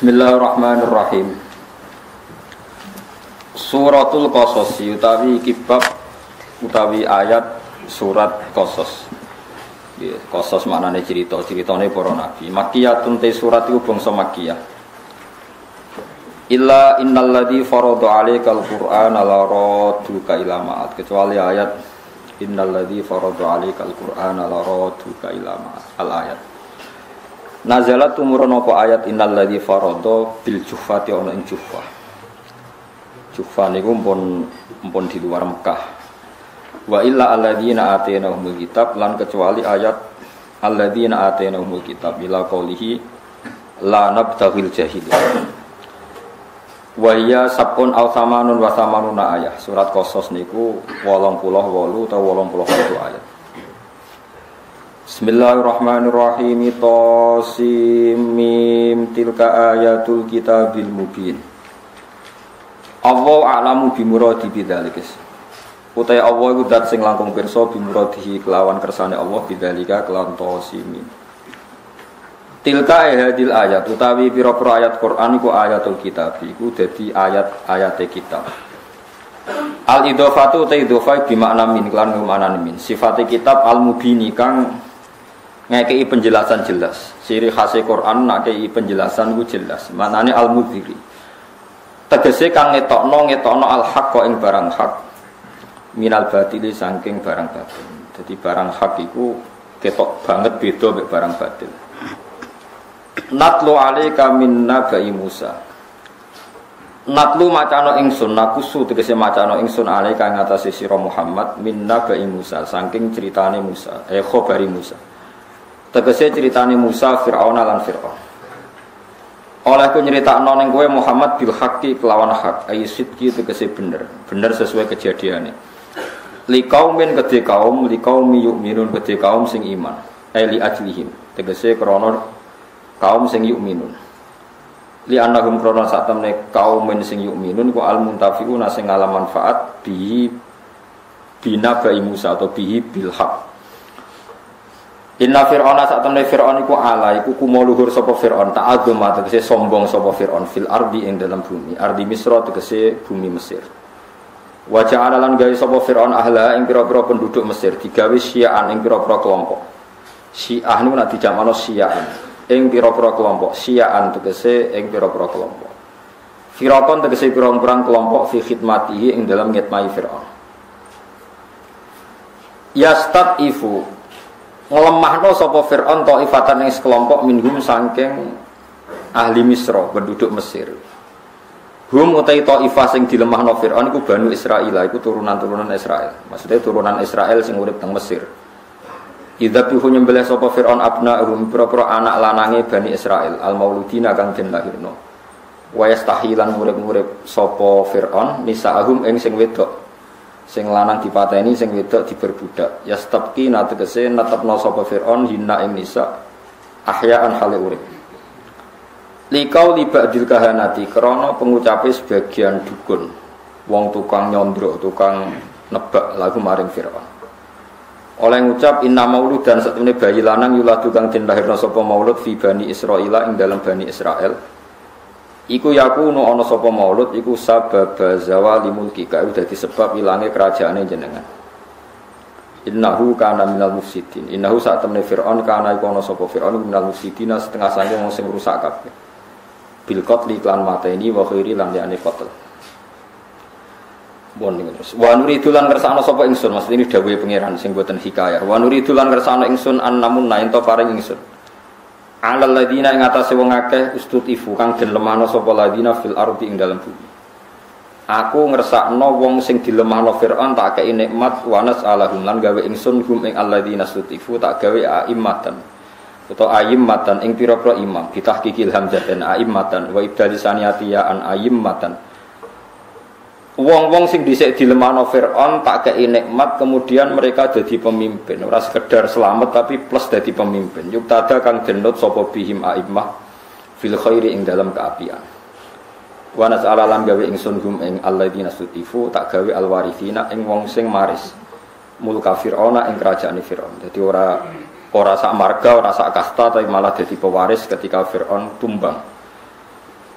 Bismillahirrahmanirrahim. Suratul Qasas utawi kibab utawi ayat surat Qasas. Qasas maknane cerita-ceritane para nabi. Makkiyatun te surat iku bangsa Makkiyah. Illa innalladzi farada 'alaikal Qur'ana la radduka ila ma'ad. Kecuali ayat innalladzi farada 'alaikal Qur'ana la radduka ila ma'ad. Al-ayat. Nazalat tumurun apa ayat innalladzi farada bil juhfati ana ing juhfah. Juhfah niku mpun di luar Mekah. Wa illa alladzina atainahumul kitab lan kecuali ayat alladzina atainahumul kitab ila qaulihi la nabtaghil jahiliyah. Wa hiya sabun aw samanun wa samanuna ayat. Surat Qasas niku 88 utawa 81 ayat. Bismillahirrahmanirrahim. Tasim mim tilka ayatul kitabil mubin. Allah a'lamu bimuradi bidzalika. Utai Allah iku zat sing langkung pirsa bimuradihi kelawan kersane Allah bidzalika kelawan tasim. Tilka hadil ayat utawi pira-pira ayat Quran iku ayatul kitab iku dadi ayat-ayate kitab. Al idhofatu ta idhofai bi makna min lan makna min. Sifate kitab al mubini kang ngekei penjelasan jelas. Ciri khas Quran nak kei penjelasan ku jelas. Maknane al-mudhiri. Tegese kang ngetokno al-haq ing barang hak. Minal batili saking barang batil. Jadi barang hak iku ketok banget beda mek barang batil. Natlu alaika min nabai Musa. Natlu macano ingsun nakusu tegese macano ingsun alaika ing atase sira Muhammad min nabai Musa saking ceritane Musa. Khabari Musa. Tegese ceritane Musa Fir'aun lan Fir'aun. Olehku nyeritakno ning kowe Muhammad bil haqqi kelawan hak, ayi sidqi tegese bener sesuai kejadiane. Li kaumin kedhe kaum, li qaumi yu'minun kedhe kaum sing iman. Li ajlihim tegese krana kaum sing yu'minun. Li annahum krana sak temne kaumin sing yu'minun ku al muntafiquna sing ngalam manfaat bi binabai Musa atau bihi bil haqq. Inna Fir'auna saat temne Fir'aun iku ala iku kumuluhur sapa Fir'aun ta'adzuma tegese sombong sapa Fir'aun fil ardi ing dalam bumi ardi Misra tegese bumi Mesir. Wa ja'ala lan gawe sapa Fir'aun ahla ing pira-pira penduduk Mesir digawe syi'an ing pira-pira kelompok. Syi'ah niku nek dijamakno syi'an ing pira-pira kelompok. Syi'an tegese ing pira-pira kelompok. Fir'aun tegese pirang-pirang kelompok fi khidmatihi ing dalam ngitmai Fir'aun. Yastatifu ngelemahno sapa Fir'aun ta'ifatan ing sekelompok minhum saking ahli Misra penduduk Mesir. Hum utai ta'ifah sing dilemahno Fir'aun iku Banu Israil, iku turunan-turunan Israel. Maksudnya turunan Israel sing urip teng Mesir. Idzabihu nyembelih sapa Fir'aun abna'hum pira-pira anak lanange Bani Israil al-mauludina kang den lahirno. Wa yastahilan urip-urip sapa Fir'aun nisa'ahum ing sing wedok. Sing lanang dipateni sing wedok diberbudak. Yastabqi nategese netepno sapa Fir'aun hina ing nisa ahyaan hale urip. Likau libadil kahanati krana pengucape sebagian dukun wong tukang nyondro, tukang nebak lagu maring Fir'aun. Oleh ngucap inna maulud dan satemene bayi lanang yuladu kang den lahirna sapa maulud fi Bani Israila ing dalam Bani Israel. Iku yakunu ana sapa maulud iku sabab zawali mulki ka dadi sebab ilange kerajaane jenengan. Innahu kana minal mufsidin. Innahu sak temne Fir'aun kana iku ana sapa Fir'aun minal mufsidin setengah sange wong sing rusak kabeh. Bil qatli lan mateni wa khairi lan liyane qatl. Bon niku terus. Wa nuridu lan kersane sapa ingsun, maksud ini dawuhe pangeran sing boten hikayah. Wa nuridu lan kersane ingsun annamun nainto paring ingsun. Alal ladina ing atase wong akeh ustutifu kang den lemahno sapa ladina fil ardi ing dalam bumi. Aku ngersakno wong sing dilemahno Fir'aun tak kei nikmat wanas alahum lan gawe ingsun hum ing alladina ustutifu tak gawe aimmatan utawa aimmatan ing pira-pira imam bitahqiqil hamzah dan aimmatan wa ibdal saniyatiya an aimmatan. Wong-wong sing dhisik dilemahno Fir'aun tak kei nikmat kemudian mereka jadi pemimpin ora sekedar selamat tapi plus jadi pemimpin yuktada kang denut sapa bihim aimmah fil khairi ing dalam keapian wa nas'ala lan gawe ingsun hum ing alladzina sutifu tak gawe alwarithina ing wong sing maris mulka Fir'auna ing kerajaane Fir'aun dadi ora sak marga ora sak kasta tapi malah jadi pewaris ketika Fir'aun tumbang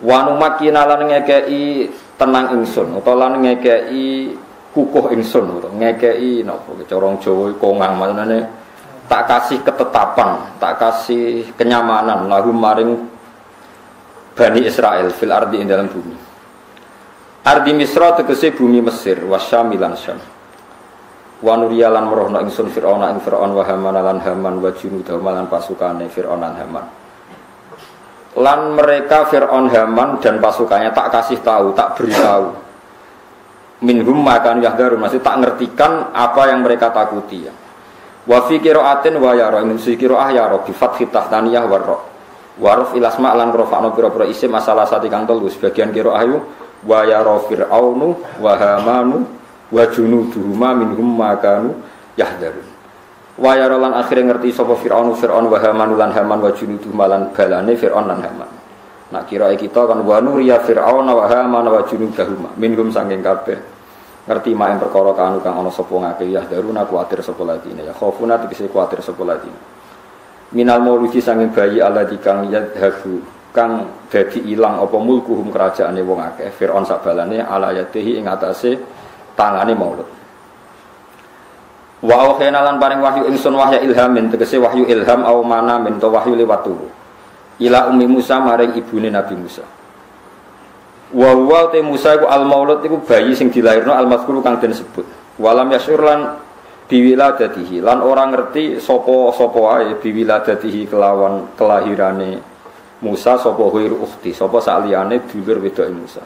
Wa numakina lan ngekeki tenang ingsun utawa lan ngekeki kukuh ingsun utawa ngekeki napa cara Jawa kongang maknane tak kasih ketetapan, tak kasih kenyamanan lahum maring Bani Israel fil ardi ing dalam bumi. Ardi Misra tegese bumi Mesir wasyamilan syam. Wa nuriyalan merohna ingsun Fir'aun ing Fir'aun wa Haman lan Haman wa junudahu lan pasukane Fir'aun lan Haman. Lan mereka Fir'aun Haman dan pasukannya tak kasih tahu, tak beritahu. Minhum makan yahdarun, masih tak ngertikan apa yang mereka takuti ya. Wa fi qira'atin wa yara min si qira'ah ya rabbi fathhi tahtaniyah warra. Waruf ilasma lan rafa'na pira-pira isim masalah sati kang telu sebagian qira'ah yu wa yara fir'aunu wa hamanu wa junuduhuma minhum makanu yahdarun. Wa yara lan akhire ngerti sapa Fir'aun wa Haman lan Haman wa junuduhum lan balane Fir'aun lan Haman. Nak kirae kita kan wa nuriya Fir'aun wa Haman wa junuduhum minhum saking kabeh ngerti mak ing perkara kanu kang ana sapa ngake ya daruna kuwatir sapa ladine ya khaufuna tegese kuwatir sapa ladine. Minal mauludi saking bayi alladzi kang yadhabu kang dadi ilang apa mulkuhum kerajaane wong akeh Fir'aun sak balane ala yadihi ing atase tangane maulud. Wa auhena lan paring wahyu ingsun wahya ilhamin tegese wahyu ilham au mana min to wahyu liwat turu ila ummi Musa maring ibune Nabi Musa. Wa wa te Musa iku al maulud iku bayi sing dilairno al mazkur kang den sebut. Walam yasyur lan biwiladatihi lan ora ngerti sapa wae biwiladatihi kelawan kelahirane Musa sapa huir ukhti sapa saliyane dulur wedoke Musa.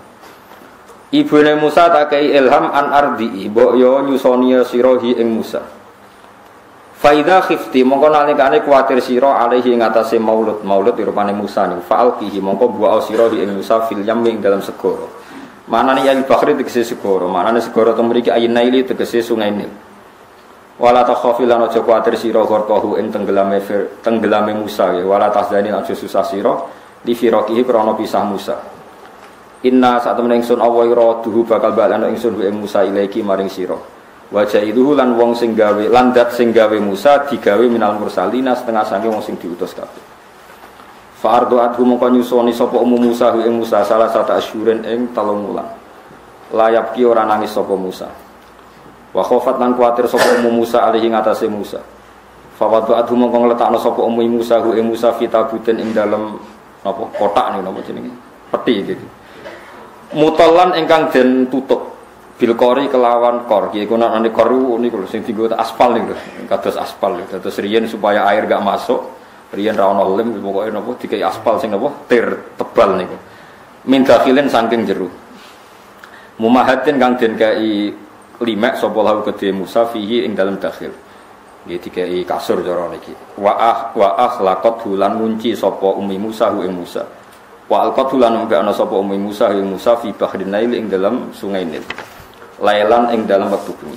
Ibune Musa tak kei ilham an ardi mbok yo nyusoni sirahi ing Musa. Faida khifti mongko nalikane kuwatir sira alaihi ing atase maulud rupane Musa niku fa'alqihi mongko bu'a sirahi ing Musa fil yam ing dalam segara. Manane ya bakhri tegese segara, manane segara to mriki ayin naili tegese sungai Nil. Wala takhafi lan aja kuwatir sira gharqahu ing tenggelame Musa ya wala tahzani aja susah sira li firaqihi krana pisah Musa. Inna saat temen ingsun Allah duhu bakal balana ingsun ing Musa ilaiki maring sira. Wajah itu lan wong sing gawe landat sing gawe Musa digawe minal mursalina setengah saking wong sing diutus kabeh. Fa ardu adhu mongko nyusoni sapa Musa ing Musa salah satu asyuren ing 3 wulan. Layap ki ora nangis sapa Musa. Wa khofat lan kuwatir sapa Musa alihi ngatasé Musa. Fa wadu adhu mongko ngletakno sapa Musa ing Musa fitabuten ing dalem napa kotak niku napa jenenge peti iki. Mutallan ingkang den tutup bil qori kelawan kor iki gunane kor niku sing dienggo aspal niku kados aspal dados riyen supaya air gak masuk riyen ra ono lem pokoke napa dikai aspal sing napa tir tebal niku min dakhilin saking jero mumahatin kang den kai limek sapa lahu kedhe Musa fihi ing dalem dakhil nggih dikai kasur cara niki wa akhlaqat hulan ngunci sapa ummi Musa ing Musa wa alqatulan ana sapa ummi Musa ing Musa fi bahrin Nail ing dalam sungai Nil. Lailan ing dalam wektu bengi.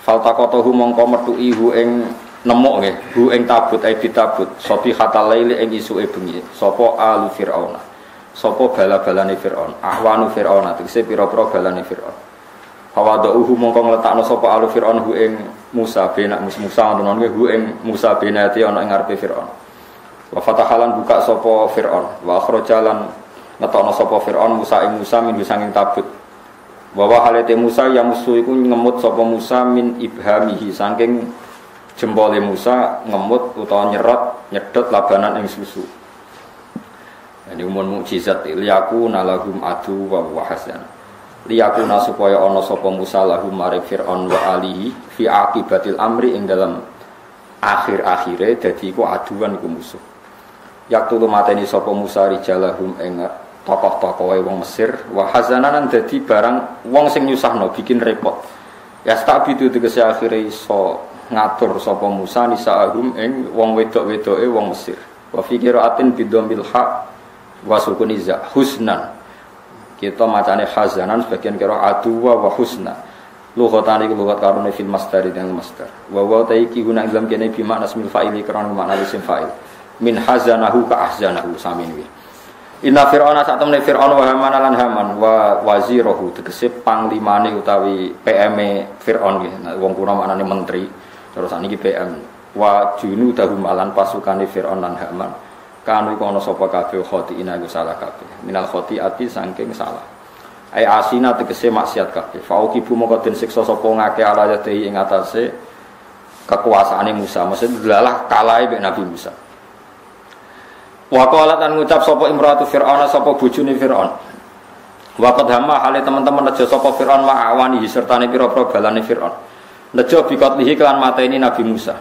Faltaqatahu mongko metuki hu ing nemok nggih, hu ing tabut ai ditabut, sopi hatal lail ing isuke bengi. Sapa alu Firaun. Sapa bala-balane Firaun, ahwanu Firaun tegese pira-pira balane Firaun. Fawadauhu mongko ngletakno sapa alu Firaun hu ing Musa benak Musa ngono hu ing Musa benati ana ing ngarepe Firaun. Wa fatahalan buka sapa Fir'aun wa akhrajalan ngetokno sapa Fir'aun Musa ing Musa min sanging tabut wa halate Musa yang musuh iku ngemut sapa Musa min ibhamihi saking jempole Musa ngemut utawa nyedot labanan ing susu. Ini umum mukjizat liyaku nalahum adu wa hasan liyaku supaya ana sapa Musa lahum maring Fir'aun wa alihi fi aqibatil amri ing dalam akhir-akhire dadi iku aduan iku musuh. Yaktu mateni sapa Musa rijalahum ing tokoh-tokohe wong Mesir wa hazanan dadi barang wong sing nyusahno bikin repot. Ya stabitu tegese akhire iso ngatur sapa Musa nisaahum ing wong wedok-wedoke wong Mesir. Wa fi qiraatin bidomil ha wa sukun iza husnan. Kita macane hazanan sebagian kira aduwa wa husna. Lughatan iki lughat karone fil masdar dan masdar. Wa wa taiki guna dalam kene bi makna ismil fa'ili karena makna isim fa'il. Min hazanahu ka ahzanahu samin wi. Inna fir'auna satamne fir'aun wa haman lan haman wa wazirahu tegese panglimane utawi PM Fir'aun nggih. Nah, wong kuna maknane menteri. Terus sakniki PM wa junudahum lan pasukane Fir'aun lan Haman kanu iku ana sapa kabeh khotiina iku salah kabeh minal khotiati saking salah ai asina tegese maksiat kabeh fauqibu mongko den siksa sapa ngake ala yadhi ing atase kekuasaane Musa maksud delalah kalahe mek Nabi Musa wa qalat an ngucap sapa imratu fir'aun sapa bojone fir'aun wa qad hamma hale teman-teman nejo sapa fir'aun ma'awani sertane pira-pira balane fir'aun nejo bikotlihi kelan mateni Nabi Musa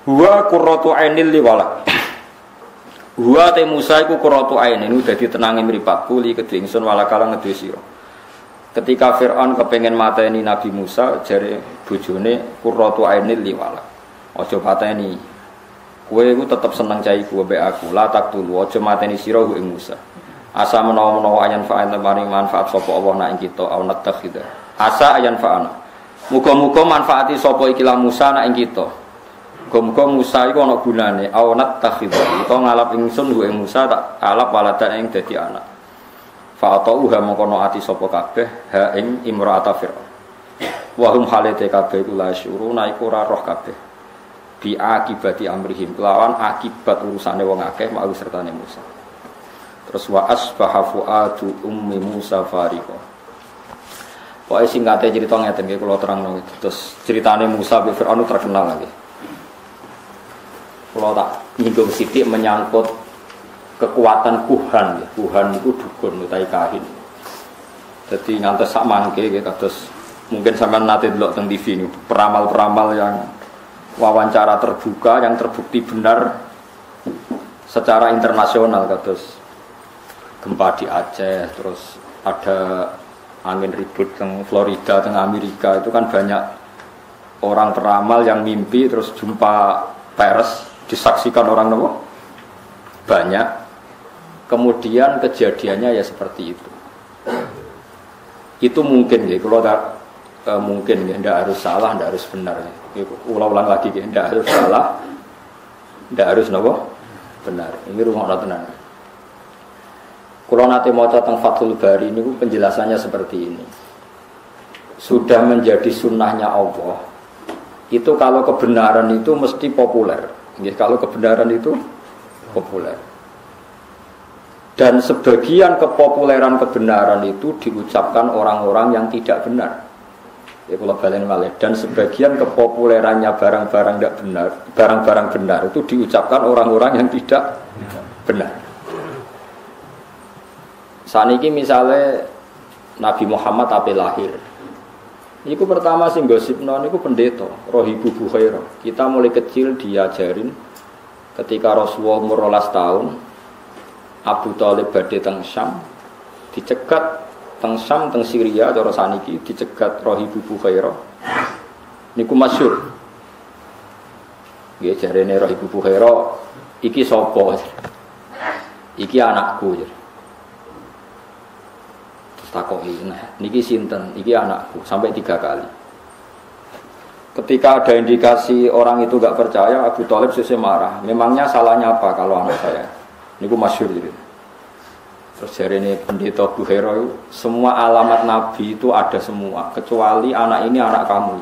huwa qurratu ainil liwala huwa te Musa iku qurratu ainin dadi tenange mripatku li kedhe ingsun wala kala ngedhe sira ketika Fir'aun kepengen mateni Nabi Musa jare bojone qurratu ainil liwala aja pateni kowe iku tetep seneng cah iku mbek aku la tak tulu aja mateni sira ing Musa asa menawa-menawa ayan fa'an maring manfaat sapa Allah nak ing kita au natakhida asa ayan fa'ana muga-muga manfaati sapa ikilah Musa nak ing kita muga-muga Musa iku ana gunane au natakhida utawa ngalap ingsun ing Musa tak alap waladan ing dadi anak fa'atauha mongko ati sapa kabeh ha ing imra'ata fir'aun wa hum halate kabeh iku la syuruna iku ora roh kabeh bi akibati amrihim kelawan akibat urusane wong akeh mau sertane Musa terus wa asbaha fuadu ummi Musa fariqa pokoke singkate cerita ngeten nggih kula terangno terus ceritane Musa be Firaun terkenal lagi kula tak nyinggung sithik menyangkut kekuatan kuhan ya kuhan itu dukun utawi kahin dadi ngantos sak mangke nggih kados mungkin sampean nate delok teng TV niku peramal-peramal yang wawancara terbuka yang terbukti benar secara internasional kados gempa di Aceh terus ada angin ribut teng Florida teng Amerika itu kan banyak orang peramal yang mimpi terus jumpa pers disaksikan orang nopo banyak kemudian kejadiannya ya seperti itu mungkin ya kalau mungkin ya tidak harus salah tidak harus benar ya. Ulang lagi ya tidak harus salah tidak harus nopo benar ini rumah tenan. Kalau nanti mau tentang Fathul Bari ini penjelasannya seperti ini. Sudah menjadi sunnahnya Allah. Itu kalau kebenaran itu mesti populer. Ya, kalau kebenaran itu populer. Dan sebagian kepopuleran kebenaran itu diucapkan orang-orang yang tidak benar. Ya, kalau balen malih. Dan sebagian kepopulerannya barang-barang tidak benar, barang-barang benar itu diucapkan orang-orang yang tidak benar. Saniki misalnya Nabi Muhammad ape lahir. Iku pertama sing gosipno niku pendeta Rohibu Bukhairah. Kita mulai kecil diajarin ketika Rasulullah umur 12 tahun Abu Thalib badhe teng Syam dicegat teng Syam teng Syria cara saniki dicegat Rohibu Bukhairah. Niku masyhur. Nggih jarene Rohibu Bukhairah iki sapa? Iki anakku. Takoki, nah, niki sinten, niki anakku, sampai 3 kali. Ketika ada indikasi orang itu gak percaya, Abu Thalib sesuk marah. Memangnya salahnya apa kalau anak saya? Niku masyhur gitu. Terus jarene pendeta Bukhairah itu, semua alamat Nabi itu ada semua, kecuali anak ini anak kamu.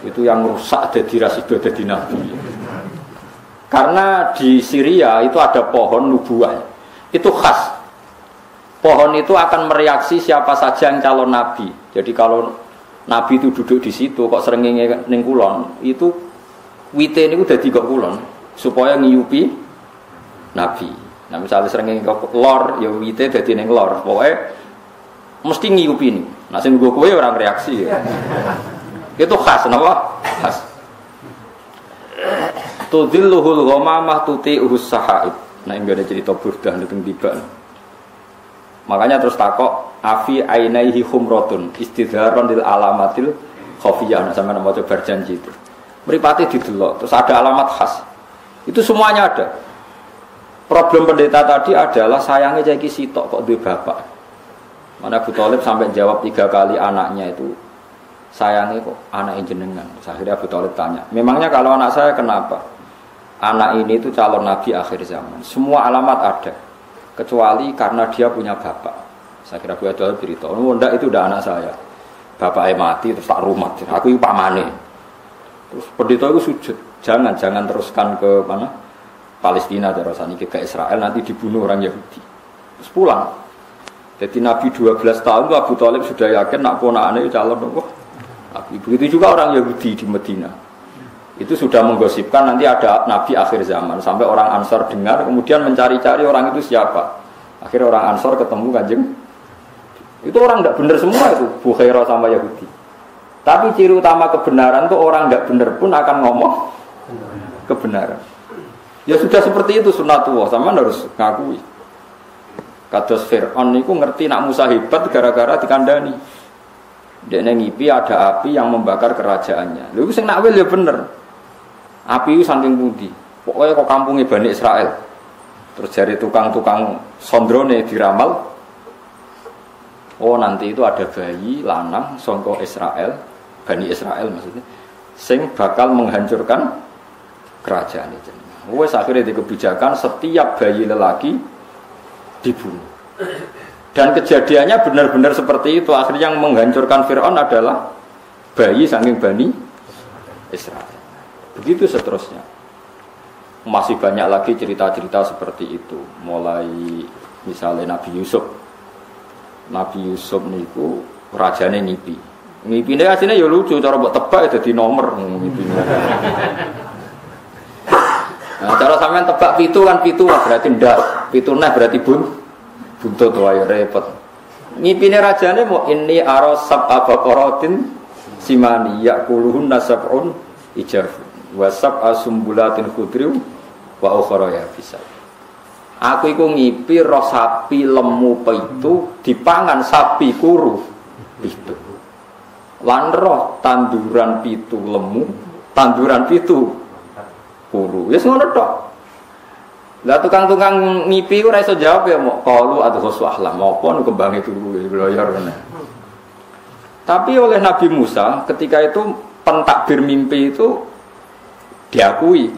Itu yang rusak jadi rasido jadi Nabi. Karena di Syria itu ada pohon nubuah, itu khas. Pohon itu akan mereaksi siapa saja yang calon nabi. Jadi kalau nabi itu duduk di situ kok srengenge ning kulon, itu wite niku dadi kok kulon supaya ngiyupi nabi. Nah misalnya srengenge kok lor ya wite dadi ning lor. Pokoke mesti ngiyupi niku. Nah sing nggo kowe ora reaksi ya. Itu khas napa? Khas. Tudilluhul ghamamah tuti'uhus sahaib. Nah ini ada cerita Burdah teng tiba. Makanya terus takok afi ainaihi humrotun istidharon lil alamatil khafiyah sama nama coba berjanji itu mripate didelok terus ada alamat khas itu semuanya ada. Problem pendeta tadi adalah sayangnya jadi sitok kok duwe bapak. Mana Abu Thalib sampai jawab 3 kali anaknya itu sayangnya kok anak jenengan. Akhirnya Abu Thalib tanya, memangnya kalau anak saya kenapa? Anak ini itu calon nabi akhir zaman. Semua alamat ada. Kecuali karena dia punya bapak. Saya kira Abu Thalib beritahu, oh enggak itu udah anak saya. Bapaknya mati terus tak rumat. Aku itu pamane. Terus pendeta itu sujud. Jangan teruskan ke mana? Palestina terus saniki ke Israel nanti dibunuh orang Yahudi. Terus pulang. Jadi Nabi 12 tahun itu Abu Thalib sudah yakin nak ponakane calon nopo. Begitu juga orang Yahudi di Medina. Itu sudah menggosipkan nanti ada Nabi akhir zaman. Sampai orang Ansor dengar kemudian mencari-cari orang itu siapa. Akhirnya orang Ansor ketemu Kanjeng. Itu orang tidak benar semua itu, Bukhairah sama Yahudi. Tapi ciri utama kebenaran itu orang tidak benar pun akan ngomong kebenaran. Ya sudah seperti itu sunatullah, sama harus ngakui. Kados Fir'aun itu ngerti nak Musa hebat gara-gara dikandani. Dia ngipi ada api yang membakar kerajaannya. Lalu sing nakwil ya bener. Api itu saking pundi. Pokoknya kok kampungnya Bani Israel. Terus dari tukang-tukang sondrone diramal. Oh nanti itu ada bayi lanang songko Israel, Bani Israel maksudnya, sing bakal menghancurkan kerajaan itu. Wes akhirnya di kebijakan setiap bayi lelaki dibunuh. Dan kejadiannya benar-benar seperti itu. Akhirnya yang menghancurkan Fir'aun adalah bayi saking Bani Israel. Begitu seterusnya. Masih banyak lagi cerita-cerita seperti itu. Mulai misalnya Nabi Yusuf. Nabi Yusuf niku rajane ngipi. Ngipine asline ya lucu, cara mbok tebak dadi nomor ngipine. Nah, cara sampean tebak pitu kan pitu berarti ndas. Pitune berarti buntut wae repot. Ngipine rajane mau inni arasab abaqaratin simani yaquluhun nasabun ijaf wa sab'a sumbulatin khudriu wa ukhra ya bisa. Aku iku ngipi roh sapi lemu pitu dipangan sapi kuru pitu. Lan roh tanduran pitu lemu, tanduran pitu kuru. Wis ngono tok. Lah tukang-tukang ngipi ora iso jawab ya mok qalu adghus ahlam apa nu kembange turu bloyor ngene. Tapi oleh Nabi Musa ketika itu pentakbir mimpi itu diakui.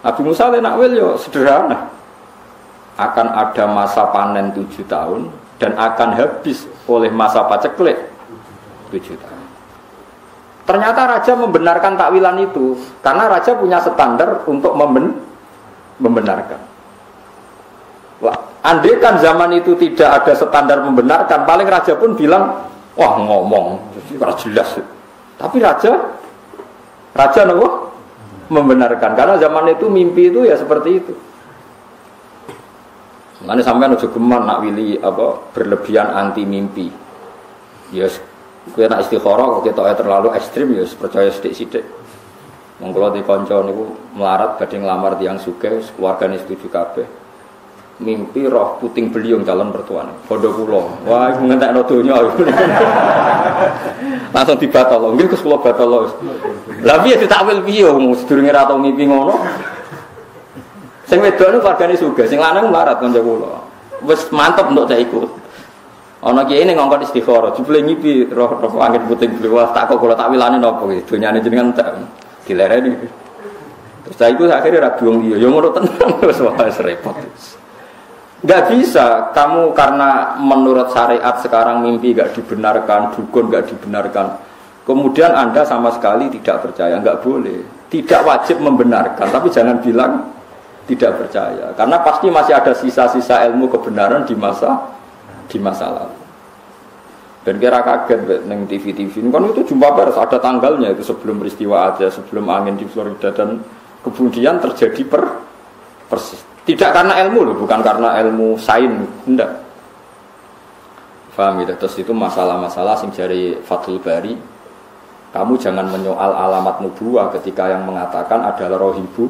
Nabi Musa lenakwil yo sederhana. Akan ada masa panen 7 tahun dan akan habis oleh masa paceklik 7 tahun. Ternyata raja membenarkan takwilan itu karena raja punya standar untuk membenarkan. Wah, andaikan zaman itu tidak ada standar membenarkan, paling raja pun bilang, wah ngomong, jadi jelas. Tapi raja nopo membenarkan karena zaman itu mimpi itu ya seperti itu. Nanti sampai nuju geman nak wili apa berlebihan anti mimpi. Yes, kita nak istikharah, kita terlalu ekstrim, yes percaya sidik-sidik. Mengkulo di konco niku melarat badhe nglamar tiyang sugih, keluargane setuju kabeh. Mimpi roh puting beliung calon mertuane. Padha kula. Wah, iku ngentekno donya. Langsung dibatal. Nggih Gus kula batal. Lah piye ditakwil piye wong sedurunge ra tau mimpi ngono? Sing wedok niku keluargane sugih, sing lanang melarat kanca kula. Wis mantep untuk saya ikut. Ana kiai ning ngongkon istikharah, jebule ngipi roh angin puting beliung. Tak kok kula takwilane napa iki? Donyane jenengan tak dilereni. Terus saya ikut akhirnya ra bingung dia. Ya ngono tenan wis wis repot. Enggak bisa kamu karena menurut syariat sekarang mimpi enggak dibenarkan, dukun enggak dibenarkan. Kemudian Anda sama sekali tidak percaya, enggak boleh. Tidak wajib membenarkan, tapi jangan bilang tidak percaya. Karena pasti masih ada sisa-sisa ilmu kebenaran di masa lalu. Dan kira kaget neng TV-TV kan itu jumpa pers ada tanggalnya itu sebelum peristiwa aja, sebelum angin di Florida dan kemudian terjadi persis. Tidak karena ilmu loh, bukan karena ilmu sains, enggak. Paham ya? Terus itu masalah-masalah sing jari Fathul Bari. Kamu jangan menyoal alamat nubuwah ketika yang mengatakan adalah rohibu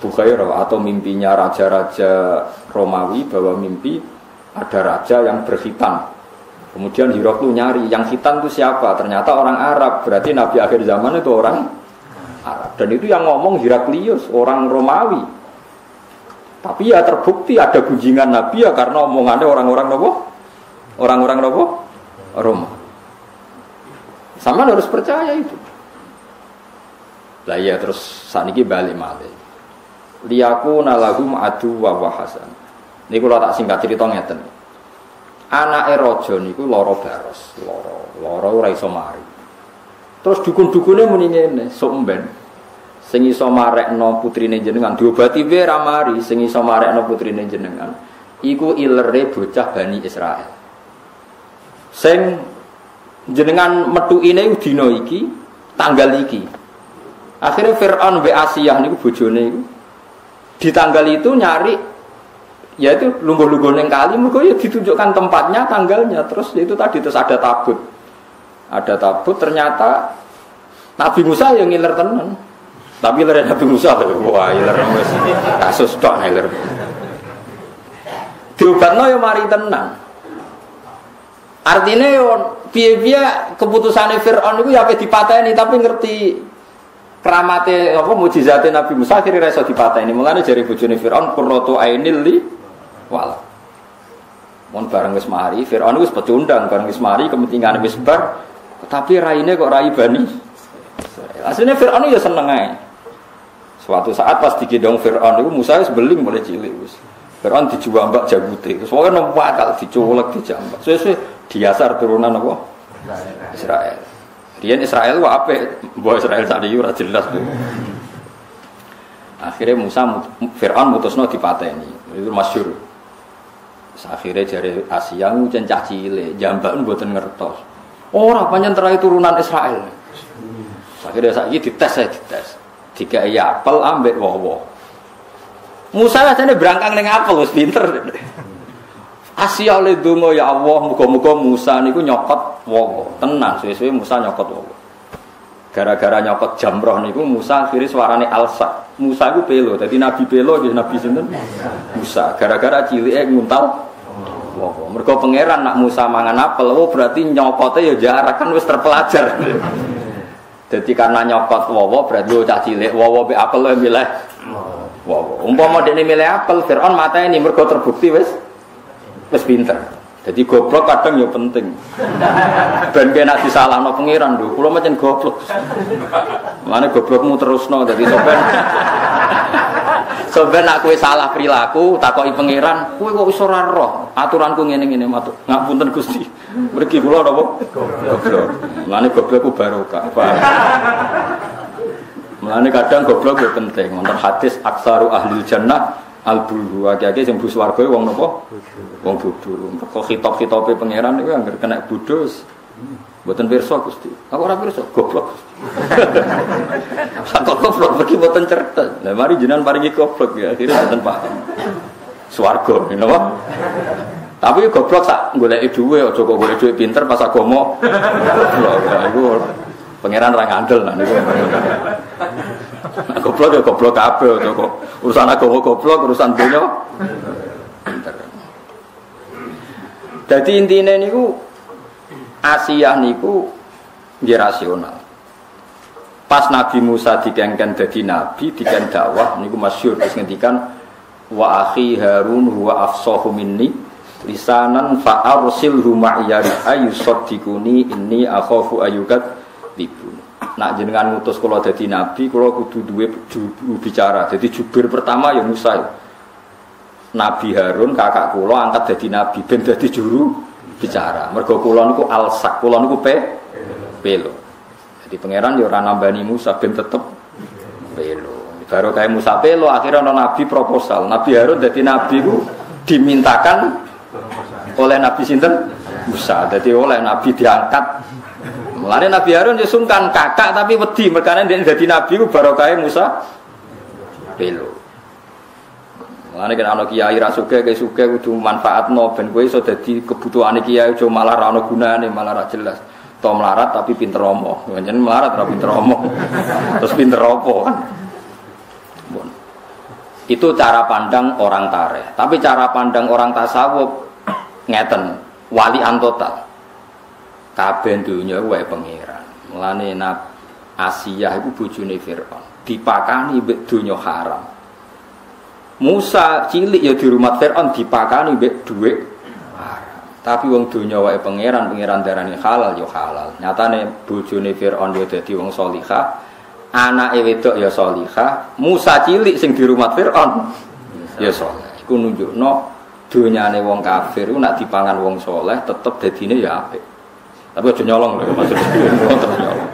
Bukhairah atau mimpinya raja-raja Romawi bahwa mimpi ada raja yang berkhitan. Kemudian Hiroklu nyari yang khitan itu siapa? Ternyata orang Arab. Berarti Nabi akhir zaman itu orang Arab. Dan itu yang ngomong Heraklius, orang Romawi. Tapi ya terbukti ada gunjingan Nabi ya karena omongannya orang-orang nopo? Orang-orang nopo? Roma. Sama harus percaya itu. Lah ya terus saniki balik malih. Liyaku nalahum adu wa hasan. Niku lho tak singkat cerita ngeten. Anake raja niku lara baros, lara ora iso mari. Terus dukun-dukune muni ngene, sok mben. sing iso marekno putrine jenengan diobati wae ra mari sing iso marekno putrine jenengan iku ilere bocah Bani Israil sing jenengan metuine dina iki tanggal iki akhirnya Fir'aun be Asiyah niku bojone iku di tanggal itu nyari yaitu lungguh-lungguh ning kali mergo ya ditunjukkan tempatnya tanggalnya terus itu tadi terus ada tabut ternyata Nabi Musa yang ngiler tenan tapi ngiler Nabi Musa wah ngiler wis kasus tok ngiler diobatno ya mari tenang artinya yo piye-piye keputusane Fir'aun iku ya ape dipateni tapi ngerti keramate apa mukjizate Nabi Musa akhirnya iso dipateni mulane jare bojone Fir'aun qurratu ainil li wala mon bareng wis mari Fir'aun wis pecundang bareng wis mari kepentingan wis bar tapi raine kok rai Bani aslinya Fir'aun ya seneng ae suatu saat pas digendong Fir'aun itu Musa wis beling mulai cilik wis Fir'aun dijambak jagute terus pokoke numpak kal dicolek dijambak suwe-suwe diasar turunan apa Israel riyen Israel ku apik mbok Israel sak iki ora jelas tuh akhirnya Fir'aun mutusno dipateni itu masyhur akhirnya jare Asia ngucen cah cilik jambak mboten ngertos ora pancen terai turunan Israel akhirnya saiki dites dikai apel ambek wowo Musa ajane brangkang ning apel wis pinter Asia le donga ya Allah muga-muga Musa niku nyokot wowo tenan suwe-suwe Musa nyokot wowo gara-gara nyokot jamroh niku Musa akhire suarane alsa Musa iku pelo dadi nabi pelo nggih nabi sinten Musa gara-gara cilike nguntal wowo mergo pangeran nak Musa mangan apel berarti nyokote ya jarak kan wis terpelajar jadi karena nyokot wowo berarti cah cilik wowo be apel milih wowo umpama dene milih apel Fir'aun mateni mergo terbukti wis pinter. Jadi goblok kadang ya penting. Ben kena disalahno pangeran lho. Kula macen goblok. Mane goblokmu terusno dadi sampeyan nek kowe salah perilaku takoki pangeran, kowe kok iso ora roh aturanku ngene-ngene matur. Ngapunten Gusti. Mriki kula napa? Goblok. Mane goblokku barokah. Mane kadang goblok ya penting. Wonten hadis aksaru ahli jannah al-bulhu akeh-akeh sing mlebu swarga wong napa? Wong bodho. Kok khitab-khitabe pangeran niku anggere kena bodho. Mboten pirsa Gusti. Aku ora pirsa, goblok. Sak goblok iki mboten cerdas. Lah mari jenengan paringi goblok ya, akhire mboten paham. Swarga, napa? Tapi goblok sak goleki dhuwit aja kok golek dhuwit pinter pas agama. Iku pangeran ra ngandel lah niku. Goblok ya goblok kabeh kok urusan agama goblok urusan dunya pinter. Dadi intine niku Asiyah niku nggih rasional. Pas Nabi Musa dikengken dadi nabi, diken dakwah niku masyhur wis ngendikan wa akhi Harun huwa afsahu minni lisanan fa arsilhu ma'iya ayusaddiquni inni akhafu ayyukat dibun. Nak jenengan ngutus kula dadi nabi, kula kudu duwe juru bicara. Jadi jubir pertama ya Musa. Nabi Harun kakak kula angkat dadi nabi ben dadi juru bicara. Mergo kula niku alsak, kula niku pelo. Jadi pangeran ya ora nambani Musa ben tetep pelo. Baru kayak Musa pelo akhirnya ana nabi proposal. Nabi Harun dadi nabi ku dimintakan oleh Nabi sinten? Musa. Jadi oleh nabi diangkat. Mulane Nabi Harun ya sungkan kakak tapi wedi merkane dene dadi nabi ku barokah Musa pelo. Mulane kan ana kiai ra sugih ke sugih kudu manfaatno ben kowe iso dadi kebutuhane kiai aja malah ra ono gunane malah ra jelas. To melarat tapi pinter omong. Pancen melarat ra pinter omong. Terus pinter apa kan? Bon. Itu cara pandang orang tareh. Tapi cara pandang orang tasawuf ngeten, walian total. Kabeh dunya wae pangeran. Mulane Asiyah iku bojone Firaun. Dipakani mbek donya haram. Musa cilik ya di rumah Firaun dipakani mbek dhuwit haram. Tapi wong donya wae pangeran darani halal ya halal. Nyatane bojone Firaun ya dadi wong salihah, anake wedok ya salihah. Musa cilik sing di rumah Firaun ya saleh. Iku nunjukno donyane wong kafir iku nek dipangan wong saleh tetep dadine ya apik. Tapi aja nyolong lho maksudnya terus nyolong.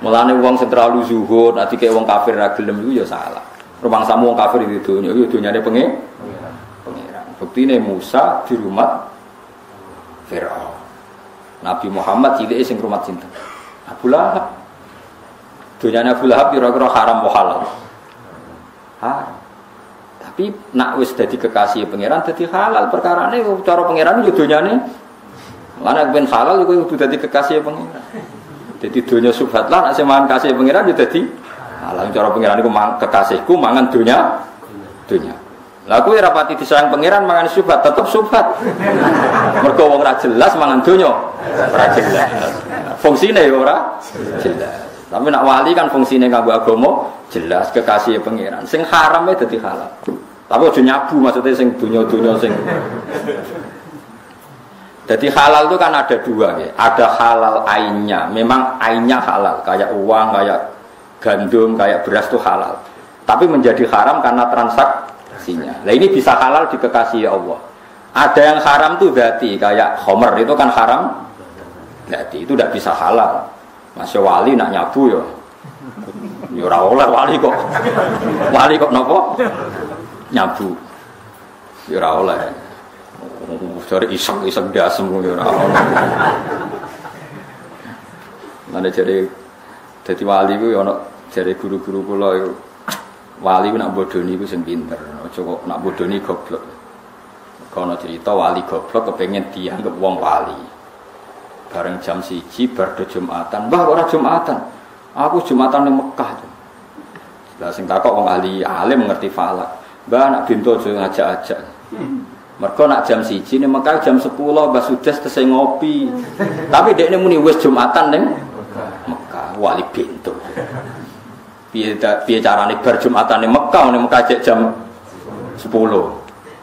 Mulane wong sing terlalu zuhud, nanti kayak wong kafir ra gelem iku ya salah. Rumang samu wong kafir di dunya, yo dunyane pengiran. Buktine Musa di rumah Firaun. Nabi Muhammad cilike sing rumah cinta. Abu Lahab. Dunyane Abu Lahab kira-kira haram wa halal. Haram. Tapi nak wis dadi kekasih pangeran dadi halal perkarane cara pangeran yo dunyane lan ben halal iku kudu dadi kekasih pangeran. Dadi dunya subhat lah nek mangan kasih pangeran yo dadi halal cara pangeran iku kekasihku mangan dunya. Lah kuwi ora pati disayang pangeran mangan subhat tetep subhat. Mergo wong ora jelas mangan dunya ora jelas. Fungsine yo ora jelas. Tapi nak wali kan fungsine kanggo agama jelas kekasih pangeran. Sing haram e dadi halal. Tapi aja nyabu maksudnya sing dunya-dunya sing. Jadi halal itu kan ada dua ya. Ada halal ainnya. Memang ainnya halal, kayak uang, kayak gandum, kayak beras itu halal. Tapi menjadi haram karena transaksinya. Nah ini bisa halal di kekasih Allah. Ada yang haram tuh berarti kayak khomer itu kan haram. Berarti itu tidak bisa halal. Masya wali nak nyabu ya. Ya ora oleh wali kok. Wali kok napa? Nyabu. Ya ora oleh. Cari iseng-iseng dasem ya ora oleh. Mana jadi wali ku ya ana jare guru-guru kula iku wali ku nak bodoni ku sing pinter. Aja kok nak bodoni goblok. Kono cerita wali goblok kepengin dianggap wong wali. Bareng jam 1 bar do Jumatan. Mbah ora Jumatan. Aku Jumatan ning Mekah. Lah sing takok wong ahli alim ngerti falak. Mbah nak bintu aja ngajak-ajak. Mergo nak jam 1 ning Mekah jam 10 Mbah Sudes tesih ngopi. Tapi dekne muni wis Jumatan ning Mekah wali bintu. Piye carane bar Jumatan ning Mekah jek jam 10.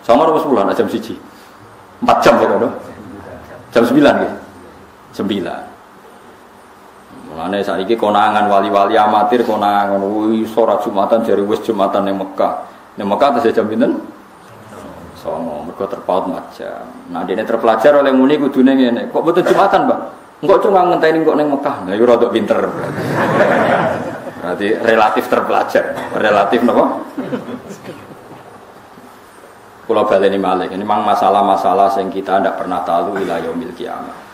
Sama ora 10 nak jam 1. 4 jam kok lho. Jam 9 nggih. 9. Mulane saiki konangan wali-wali amatir konangan wis ora Jumatan jare wis Jumatan ning Mekah. Ning Mekah tesih jam pinten? Songo, mergo terpaut macam. Nah, dene terpelajar oleh muni kudune ngene. Kok mboten Jumatan, Pak? Engko cuma ngenteni kok ning Mekah. Lah yo rada pinter. Berarti relatif terpelajar. Relatif napa? Kula baleni malih. Ini memang masalah-masalah yang kita ndak pernah tahu ila yaumil qiyamah.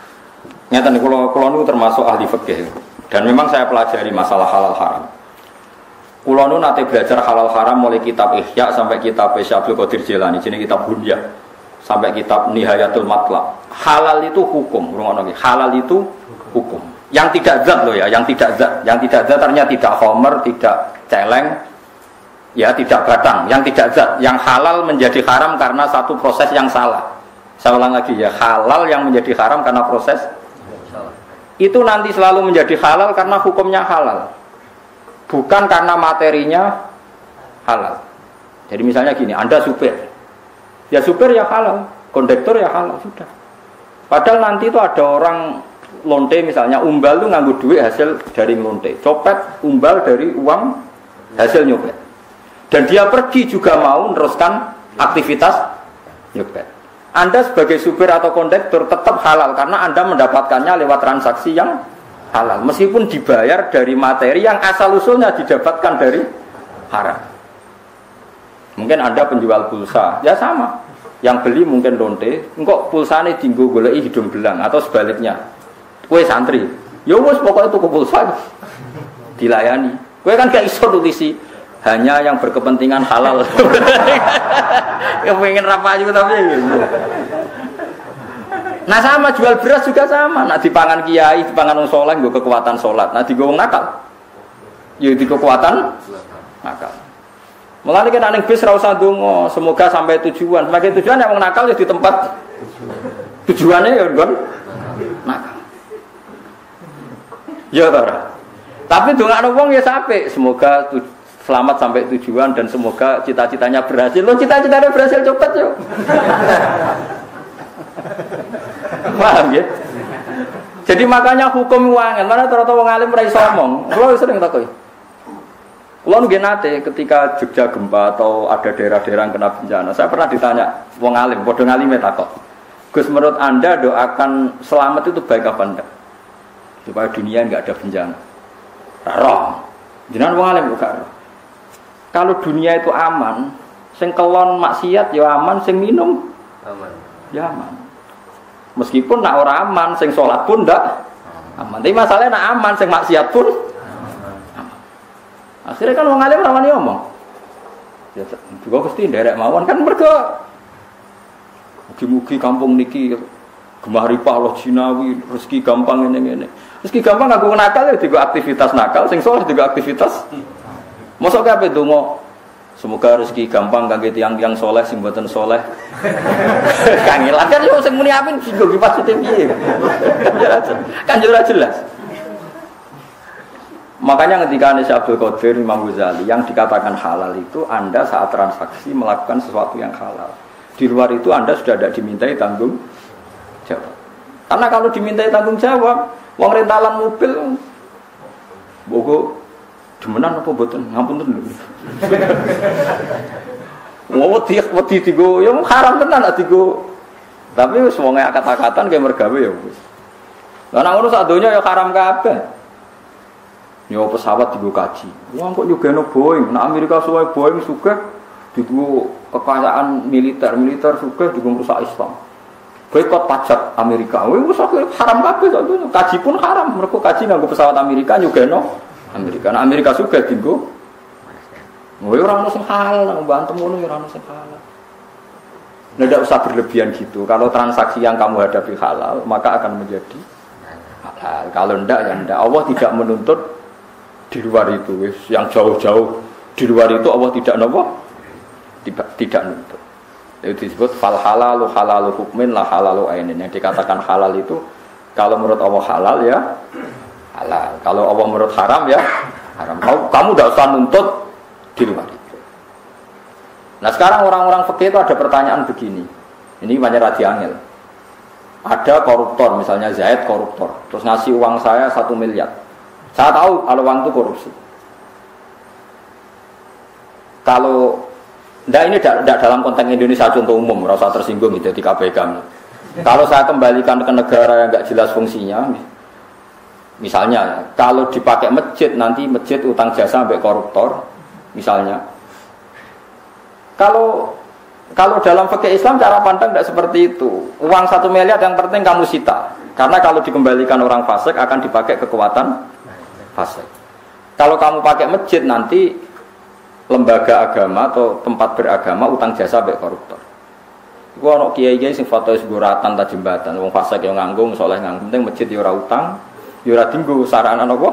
Nyata nih kalau nu termasuk ahli fikih dan memang saya pelajari masalah halal haram. Kalau nu nanti belajar halal haram mulai kitab Ihya sampai kitab Syabul Qadir Jilani, jadi kitab Bunyah sampai kitab Nihayatul Matlab. Halal itu hukum, halal itu hukum. Yang tidak zat loh ya, yang tidak zat ternyata tidak homer, tidak celeng, ya tidak batang. Yang tidak zat, yang halal menjadi haram karena satu proses yang salah. Saya ulang lagi ya, halal yang menjadi haram karena proses itu nanti selalu menjadi halal karena hukumnya halal, bukan karena materinya halal. Jadi misalnya gini, Anda supir, ya supir ya halal, kondektor ya halal, sudah. Padahal nanti itu ada orang lonte misalnya, umbal itu nganggu duit hasil dari lonte, copet umbal dari uang hasil nyopet, dan dia pergi juga mau meneruskan aktivitas nyopet. Anda sebagai supir atau kondektor tetap halal karena Anda mendapatkannya lewat transaksi yang halal. Meskipun dibayar dari materi yang asal-usulnya didapatkan dari haram. Mungkin Anda penjual pulsa, ya sama. Yang beli mungkin lonte, engkau pulsane dinggo goleki hidung belang atau sebaliknya. Kue santri, ya wis pokoknya tuku pulsa dilayani. Kue kan gak iso tulisi hanya yang berkepentingan halal. Kepengen rapayu tapi gitu. Nah sama jual beras juga sama. Nah dipangan kiai, dipangan wong saleh nggo kekuatan salat. Nah digo wong nakal. Ya di kekuatan nakal. Mulane kan ning bis ra usah ndonga, semoga sampai tujuan. Semakin tujuan yang wong nakal ya di tempat tujuannya ya nggon nakal. Ya ta. Tapi dongakno wong ya sampai semoga selamat sampai tujuan dan semoga cita-citanya berhasil. Lo cita-citanya berhasil cepet yo. Paham ya? Jadi makanya hukum uangan. Mana ternyata wong alim ora iso omong. Kulo sering takoki. Kulo nggih nate ketika Jogja gempa atau ada daerah-daerah yang kena bencana. Saya pernah ditanya wong alim, padha ngalime takok. Gus, menurut Anda doakan selamat itu baik apa enggak? Supaya dunia enggak ada bencana. Roh. Jenengan wong alim kok roh. Kalau dunia itu aman, sing kelon maksiat ya aman, sing minum aman. Ya aman. Meskipun nak ora aman, sing salat pun ndak aman. Tapi masalahnya nak aman, sing maksiat pun aman. Akhirnya kan wong alim rawani omong. Ya juga Gusti nderek mawon kan mergo mugi-mugi kampung niki Gemah Allah Jinawi, rezeki gampang ngene-ngene. Rezeki gampang aku nakal ya digo aktivitas nakal, sing saleh digo aktivitas. Mosok kabeh donga semoga rezeki gampang kangge tiyang-tiyang saleh sing mboten saleh. Kangelan kan yo sing muni apin digo maksudnya piye. Kan ora jelas. Makanya ketika Syekh Abdul Qadir Imam Ghazali yang dikatakan halal itu Anda saat transaksi melakukan sesuatu yang halal. Di luar itu Anda sudah tidak dimintai tanggung jawab. Karena kalau dimintai tanggung jawab, wong rentalan mobil, bogo demenan apa boten, ngapunten lho. Wedi digo, ya haram tenan nek digo. Tapi wis wong akad-akatan kaya mergawe ya wis. Lah nek ngono sak donya ya haram kabeh. Ya pesawat digo kaji. Wong kok nyugeno Boeing, nek Amerika suwe Boeing sugih digo kekayaan militer sugih digo rusak Islam. Boikot pajak Amerika, wis haram kabeh to. Kaji pun haram, mergo kaji nganggo pesawat Amerika nyugeno Amerika. Nah Amerika sugih dienggo. Ora ono sing halal, nang mbantem ngono ora ono sing halal. Nah, tidak usah berlebihan gitu. Kalau transaksi yang kamu hadapi halal, maka akan menjadi halal. Kalau tidak, ya tidak. Allah tidak menuntut di luar itu. Yang jauh-jauh di luar itu Allah tidak nopo, tidak nuntut. Itu disebut fal halalu halalu hukmin la halalu ainin. Yang dikatakan halal itu kalau menurut Allah halal ya halal. Kalau Allah menurut haram ya haram. Kamu tidak usah nuntut di luar itu. Nah sekarang orang-orang fikih itu ada pertanyaan begini. Ini banyak radi angel. Ada koruptor, misalnya Zaid koruptor, terus ngasih uang saya 1 miliar. Saya tahu kalau uang itu korupsi. Kalau ini tidak dalam konteks Indonesia contoh umum, rasa tersinggung gitu di KPK. Kalau saya kembalikan ke negara yang nggak jelas fungsinya, misalnya kalau dipakai masjid nanti masjid utang jasa sampai koruptor, misalnya. Kalau dalam fikih Islam cara pandang tidak seperti itu. Uang 1 miliar yang penting kamu sita, karena kalau dikembalikan orang fasik akan dipakai kekuatan fasik. Kalau kamu pakai masjid nanti lembaga agama atau tempat beragama utang jasa sampai koruptor. Gua ono kiai-kiai sing foto seguratan ta jembatan, wong fasik yang nganggung, soleh nganggung, penting masjid ya ora utang, ya ora dinggo sarana napa?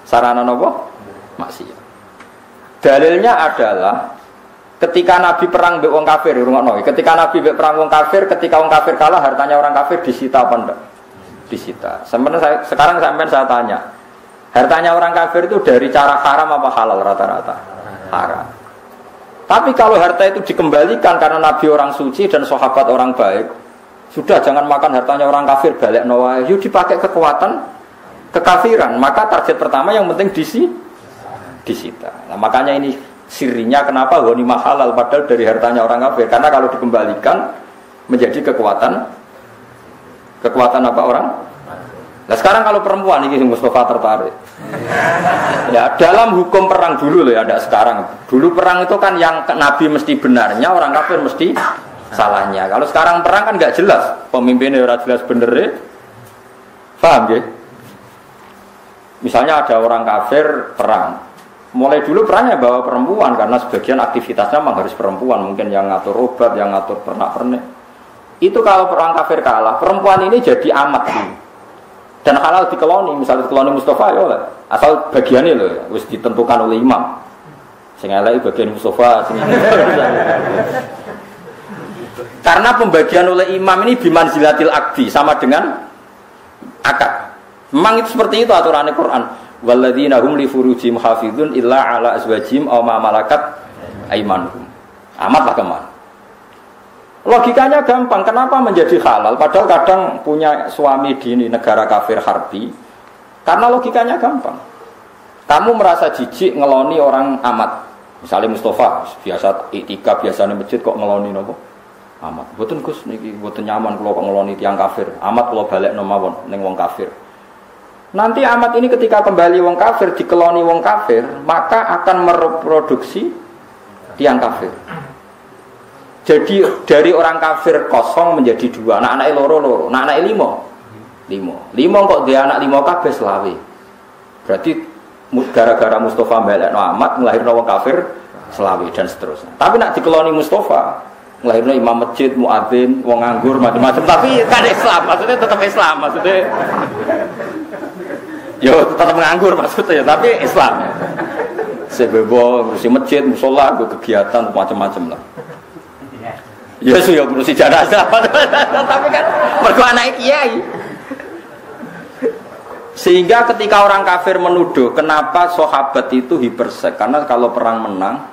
Sarana napa? Maksiat. Dalilnya adalah ketika Nabi perang mbek wong kafir, rungokno. Ketika Nabi mbek perang wong kafir, ketika wong kafir kalah, hartanya orang kafir disita apa enggak? Disita. Sekarang sampean saya tanya. Hartanya orang kafir itu dari cara haram apa halal rata-rata? Haram. Tapi kalau harta itu dikembalikan karena Nabi orang suci dan sahabat orang baik, sudah jangan makan hartanya orang kafir, balik nawae. Yuk dipakai kekuatan kekafiran. Maka target pertama yang penting disita. Nah, makanya ini sirinya kenapa ghanimah halal padahal dari hartanya orang kafir, karena kalau dikembalikan menjadi kekuatan apa orang. Nah sekarang kalau perempuan ini Mustafa tertarik ya dalam hukum perang dulu loh ya, ada sekarang. Dulu perang itu kan yang Nabi mesti benarnya, orang kafir mesti salahnya. Kalau sekarang perang kan nggak jelas, pemimpinnya ora jelas benernya, paham ya? Misalnya ada orang kafir perang, mulai dulu perangnya bawa perempuan karena sebagian aktivitasnya memang harus perempuan, mungkin yang ngatur obat, yang ngatur pernak-pernik. Itu kalau perang kafir kalah, perempuan ini jadi amat dulu. Dan halal dikeloni, misalnya dikeloni Mustafa ya lah, asal bagiannya loh, harus ditentukan oleh imam. Sehingga bagian Mustafa, karena pembagian oleh imam ini bimanzilatil akdi, sama dengan akad. Memang itu seperti itu aturan Al-Quran. Walladzina hum li furujihim hafizun illa ala azwajihim aw ma malakat aymanuhum. Amatlah kemana? Logikanya gampang, kenapa menjadi halal padahal kadang punya suami di negara kafir harbi? Karena logikanya gampang. Kamu merasa jijik ngeloni orang amat. Misalnya Mustafa, biasa iktikaf biasanya masjid kok ngeloni nopo? Amat. Mboten Gus niki mboten nyaman kula kok ngeloni tiyang kafir. Amat kula balekno mawon ning wong kafir. Nanti amat ini ketika kembali wong kafir, dikeloni wong kafir, maka akan mereproduksi tiang kafir. Jadi dari orang kafir kosong menjadi dua, anak-anak loro, anak-anak limo kok dia anak limo kabeh selawe. Berarti gara-gara Mustafa melekno amat nglahirno wong kafir selawe dan seterusnya. Tapi nak dikeloni Mustafa, nglahirno imam masjid, muadzin, wong nganggur macam-macam, tapi kan Islam, maksudnya tetap Islam, maksudnya yo tetap nganggur maksudnya, tapi Islam. Sebebo ngurusi masjid, musola, kegiatan macam-macam lah. Ya sudah ngurusi jenazah, tapi kan mergo anak kiai. Sehingga ketika orang kafir menuduh kenapa sahabat itu hipersek, karena kalau perang menang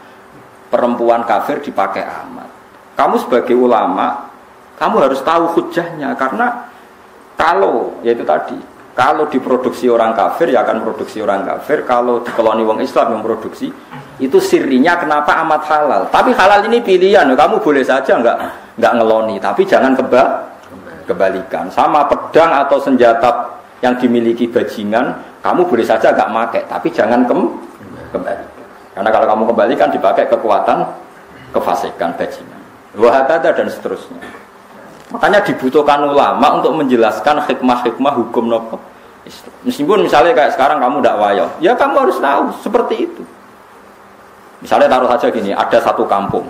perempuan kafir dipakai amat. Kamu sebagai ulama, kamu harus tahu hujahnya, karena kalau yaitu tadi. Kalau diproduksi orang kafir, ya akan produksi orang kafir. Kalau dikeloni wong Islam yang produksi, itu sirinya kenapa amat halal. Tapi halal ini pilihan, kamu boleh saja nggak ngeloni, tapi jangan kebalikan. Sama pedang atau senjata yang dimiliki bajingan, kamu boleh saja nggak pakai, tapi jangan kembali. Karena kalau kamu kembalikan dipakai kekuatan, kefasikan bajingan. Wahada dan seterusnya. Makanya dibutuhkan ulama untuk menjelaskan hikmah-hikmah hukum nopo Islam. Meskipun misalnya kayak sekarang kamu tidak wayo, ya kamu harus tahu seperti itu. Misalnya taruh saja gini, ada satu kampung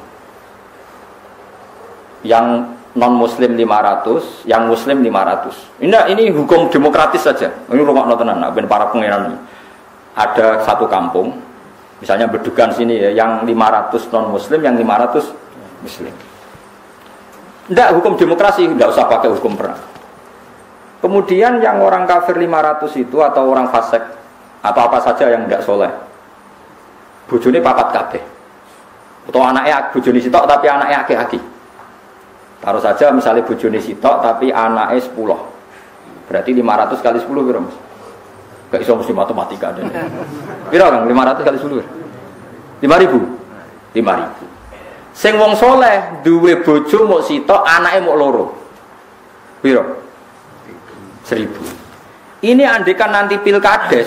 yang non muslim 500, yang muslim 500. Ini hukum demokratis saja. Ini rumah notenan, ben para pangeran ini. Ada satu kampung, misalnya Bedugan sini ya, yang 500 non muslim, yang 500 muslim. Tidak, hukum demokrasi, tidak usah pakai hukum perang. Kemudian yang orang kafir 500 itu atau orang fasik atau apa saja yang tidak soleh, bojone papat kabeh. Atau anaknya bojone sitok tapi anaknya aki-aki. Taruh saja misalnya bojone sitok tapi anaknya 10. Berarti 500 kali 10 berapa? Gak iso mesti matematika ada. Piro Kang 500 kali 10? 5.000. 5.000. Sing wong soleh duwe bojo mok sitok, anake mok loro. Piro? 1.000. Ini andekan nanti pilkades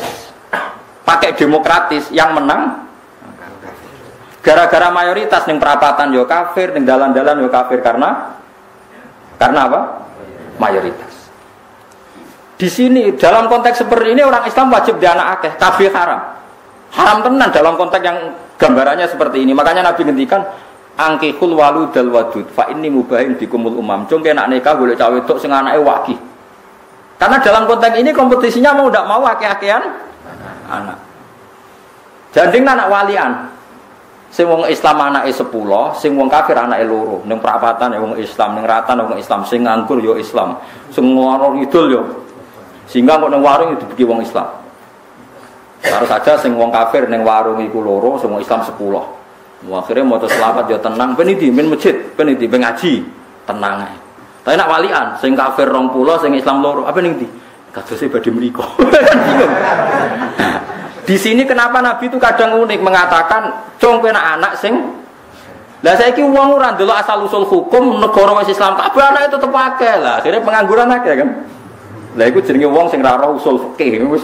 pakai demokratis, yang menang gara-gara mayoritas ning perapatan yo kafir, ning dalan-dalan yo kafir karena apa? Mayoritas. Di sini dalam konteks seperti ini orang Islam wajib di anak akeh, kafir haram. Haram tenan dalam konteks yang gambarannya seperti ini. Makanya Nabi ngendikan angkihul waludal wadud fa inni mubahin bikumul umam. Cung kena nikah golek cawe wedok sing anake wakih. Karena dalam konteks ini kompetisinya mau ndak mau akeh-akehan anak. Janding anak walian. Sing wong Islam anake 10, sing wong kafir anake loro. Ning perapatan wong Islam, ning ratan wong Islam, sing nganggur yo Islam, sing ngwarung idul yo. Sehingga kok ning warung itu dibagi wong Islam. Harus saja sing wong kafir ning warung iku loro, sing wong Islam 10. Akhirnya mau selamat ya tenang, peniti min masjid, peniti ngaji, tenang aja. Tapi nak walian, sing kafir 20, sing Islam loro, apa nih di? Kasusnya badhe mriko. Di sini kenapa Nabi itu kadang unik mengatakan, "Cung pena anak sing." Lah saiki wong ora ndelok asal usul hukum negara wis Islam, kabeh anak itu tetep akeh lah. Akhirnya pengangguran akeh kan. Lah iku jenenge wong sing ra roh usul fikih, wis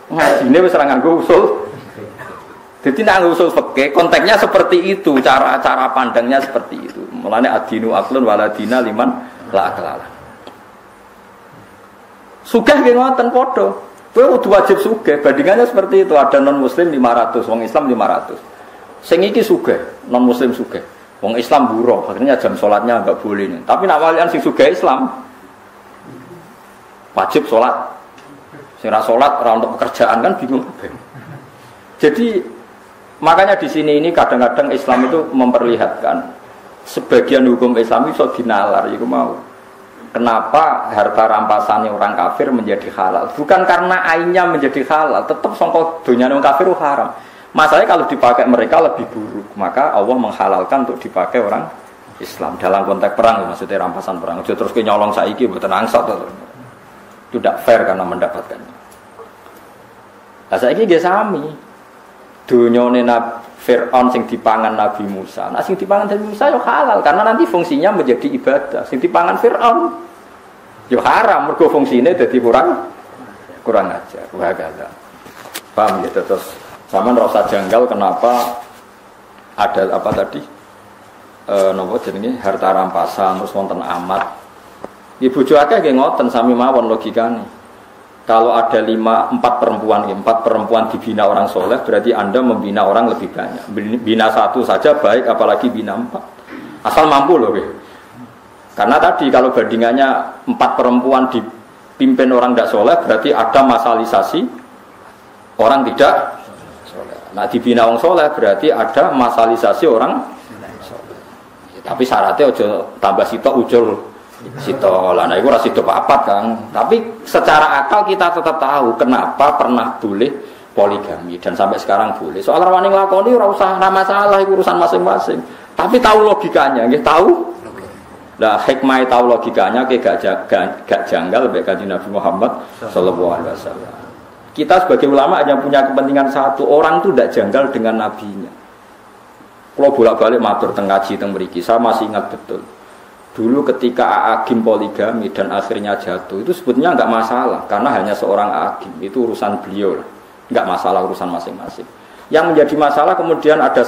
ngajine wis ora nganggo usul. Jadi nak usul fikih konteksnya seperti itu, cara pandangnya seperti itu. Mulane adinu aklun waladina liman la aklala. Sugih nggih ngoten padha. Kowe kudu wajib sugih, bandingannya seperti itu. Ada non muslim 500, wong Islam 500. Sing iki sugih, non muslim sugih. Wong Islam buruh, akhirnya jam salatnya enggak boleh nih. Tapi nak walian sing sugih Islam wajib salat. Sing ra salat ora untuk pekerjaan kan bingung. Jadi makanya di sini ini kadang-kadang Islam itu memperlihatkan sebagian hukum Islam itu dinalar, itu mau. Kenapa harta rampasannya orang kafir menjadi halal? Bukan karena ainnya menjadi halal, tetap sangka dunia orang kafir itu haram. Masalahnya kalau dipakai mereka lebih buruk, maka Allah menghalalkan untuk dipakai orang Islam dalam konteks perang, maksudnya rampasan perang. Jadi terus nyolong saiki mboten angsat itu tidak fair karena mendapatkannya. Lah saiki nggih sami. Dunyane Fir'aun sing dipangan Nabi Musa. Nah sing dipangan Nabi Musa yo halal karena nanti fungsinya menjadi ibadah. Sing dipangan Fir'aun yo haram mergo fungsine dadi kurang kurang ajar. Wah kata. Paham gitu terus. Sama rasa janggal kenapa ada apa tadi? Nopo jenenge harta rampasan terus wonten amat. Ibu bojo akeh nggih ngoten sami mawon logikane. Kalau ada 4 perempuan dibina orang soleh, berarti Anda membina orang lebih banyak. Bina 1 saja baik, apalagi bina 4. Asal mampu loh. Karena tadi kalau bandingannya 4 perempuan dipimpin orang tidak soleh, berarti ada masalisasi orang tidak soleh. Nah dibina orang soleh, berarti ada masalisasi orang soleh. Tapi syaratnya ojo tambah sitok ujul. Sito lah, nah itu rasido papat kan. Tapi secara akal kita tetap tahu kenapa pernah boleh poligami dan sampai sekarang boleh. Soal rawani nglakoni ora usah masalah, itu urusan masing-masing. Tapi tahu logikanya, nggih tahu. Lah hikmah tahu logikanya gak janggal mbek Kanjeng Nabi Muhammad sallallahu alaihi wasallam. Kita sebagai ulama hanya punya kepentingan satu, orang itu tidak janggal dengan nabinya. Kalau bolak-balik matur teng ngaji teng mriki, saya masih ingat betul. Dulu ketika Agim poligami dan akhirnya jatuh, itu sebetulnya enggak masalah karena hanya seorang Agim, itu urusan beliau, enggak masalah urusan masing-masing. Yang menjadi masalah kemudian ada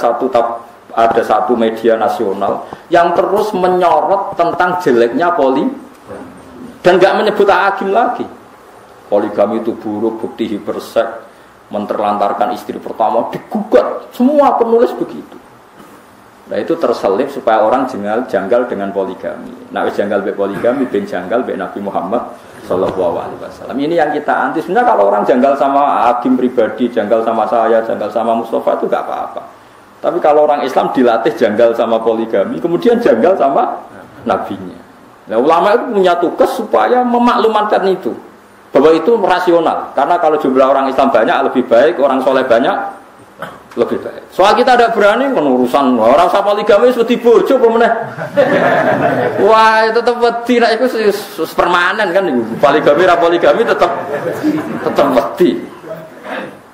satu media nasional yang terus menyorot tentang jeleknya dan enggak menyebut Agim lagi. Poligami itu buruk, bukti hiperseks, menterlantarkan istri pertama, digugat, semua penulis begitu. Nah itu terselip supaya orang janggal dengan poligami. Nah janggal be poligami, ben janggal be Nabi Muhammad sallallahu alaihi wasallam. Ini yang kita anti. Sebenarnya kalau orang janggal sama Agim pribadi, janggal sama saya, janggal sama Mustafa itu enggak apa-apa. Tapi kalau orang Islam dilatih janggal sama poligami, kemudian janggal sama nabinya. Nah ulama itu punya tugas supaya memaklumatkan itu. Bahwa itu rasional. Karena kalau jumlah orang Islam banyak lebih baik, orang soleh banyak lebih baik. Soal kita tidak berani urusan orang usah poligami wis wedi bojo apa meneh. Wah, tetep wedi nek iku permanen kan poligami tetap wedi.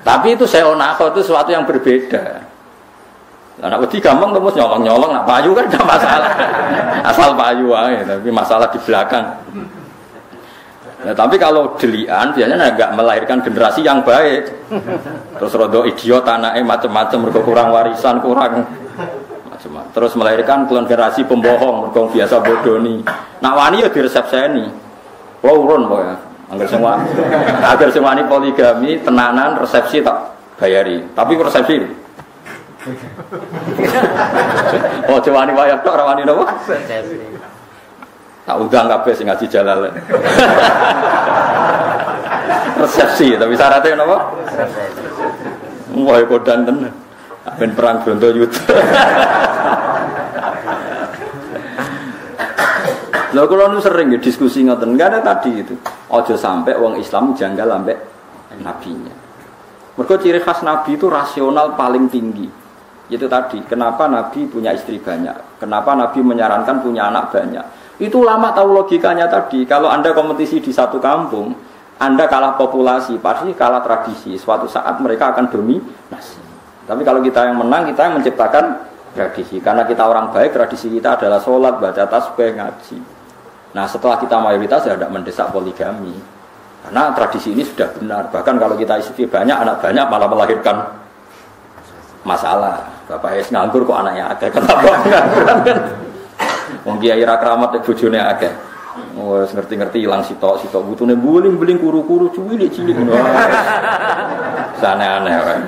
Tapi itu seonako itu sesuatu yang berbeda. Lah nek wedi gampang terus nyolong-nyolong nak payu kan tidak masalah. Asal payu ae, tapi masalah di belakang. Nah, tapi kalau delian biasanya enggak melahirkan generasi yang baik. Terus rodo idiot anaknya macam-macam, mergo kurang warisan, kurang macam-macam. Terus melahirkan generasi pembohong, mergo biasa bodoni. Nak wani ya diresepseni. Wah urun kok ya. Angger semua wani poligami, tenanan resepsi tak bayari. Tapi resepsi. Oh, wani wayah tok ora wani napa? Resepsi. Tak undang kabeh sing ngaji Jalalain. Resepsi, tapi syaratnya napa? Wah, kodan tenan. Ben perang Brontoyuda. Lha kula nu sering ya diskusi ngoten, enggak ada tadi itu. Aja sampai wong Islam janggal ambek nabinya. Mergo ciri khas nabi itu rasional paling tinggi. Itu tadi, kenapa nabi punya istri banyak? Kenapa nabi menyarankan punya anak banyak? Itu lama tahu logikanya tadi. Kalau Anda kompetisi di satu kampung, Anda kalah populasi, pasti kalah tradisi. Suatu saat mereka akan dominasi. Tapi kalau kita yang menang, kita yang menciptakan tradisi. Karena kita orang baik, tradisi kita adalah sholat, baca tasbih, ngaji. Nah setelah kita mayoritas ya tidak mendesak poligami. Karena tradisi ini sudah benar. Bahkan kalau kita istri banyak, anak banyak malah melahirkan masalah. Bapak es nganggur kok anaknya ada. Kenapa pengangguran kan? Wong kiai ra kramat bojone akeh. Wes ngerti-ngerti ilang sitok butune buling-buling kuru-kuru cilik-cilik ngono. Aneh-aneh wae.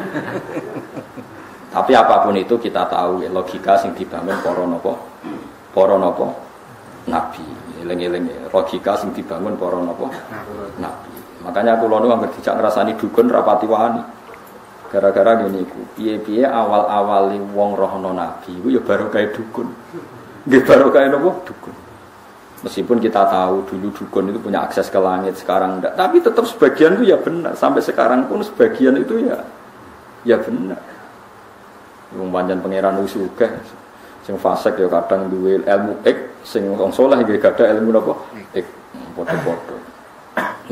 Tapi apapun itu kita tahu ya, logika sing dibangun para napa? Nabi. Eling-eling logika sing dibangun para napa? Nabi. Makanya kula nu anggere dijak ngrasani dukun rapati wani. Gara-gara ngene iku. Piye-piye awal-awali wong rohno nabi iku ya barokah dukun. Nggih barokah napa? Dukun. Meskipun kita tahu dulu dukun itu punya akses ke langit, sekarang enggak. Tapi tetap sebagian itu ya benar. Sampai sekarang pun sebagian itu ya benar. Wong pancen pangeran usuke sing fasik ya kadang duwe ilmu sing wong saleh nggih gadah ilmu napa? Padha-padha.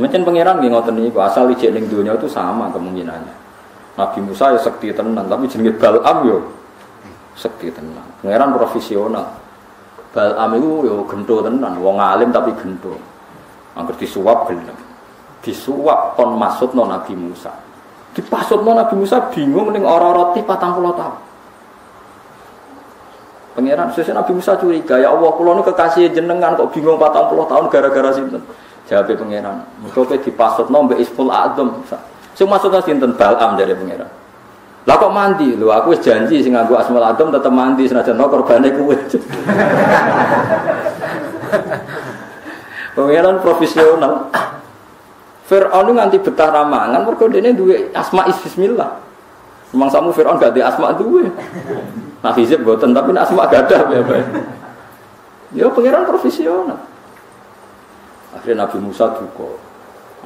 Pancen pangeran nggih ngoten niku, asal ijek ning donya itu sama kemungkinannya. Nabi Musa ya sekti tenan, tapi jenenge Bal'am yo sekti tenan. Pangeran profesional. Bal'am itu yo gento tenan, wong alim tapi gento. Angger disuap gelem. disuap kon maksudno Nabi Musa. Dipasutno Nabi Musa bingung ning ora-ora ti 40 tahun. Pangeran sesuk Nabi Musa curiga, ya Allah kula niku kekasih jenengan kok bingung 40 tahun gara-gara sinten? Jawabe pangeran, mergo kowe dipasutno mbek Isful A'dzam. Sing maksudna sinten Bal'am dari pangeran. Lah kok mandi? Lho aku wis janji sing nganggo Asmaul A'dzam tetep mandi senajan korbane kuwe. Pangeran profesional. Fir'aun nganti betah ramangan mergo dene duwe asma bismillah. Memang samu Fir'aun gak duwe asma duwe. Nah hizib boten tapi asma gak ada ya. Ya pangeran profesional. Akhirnya Nabi Musa duka.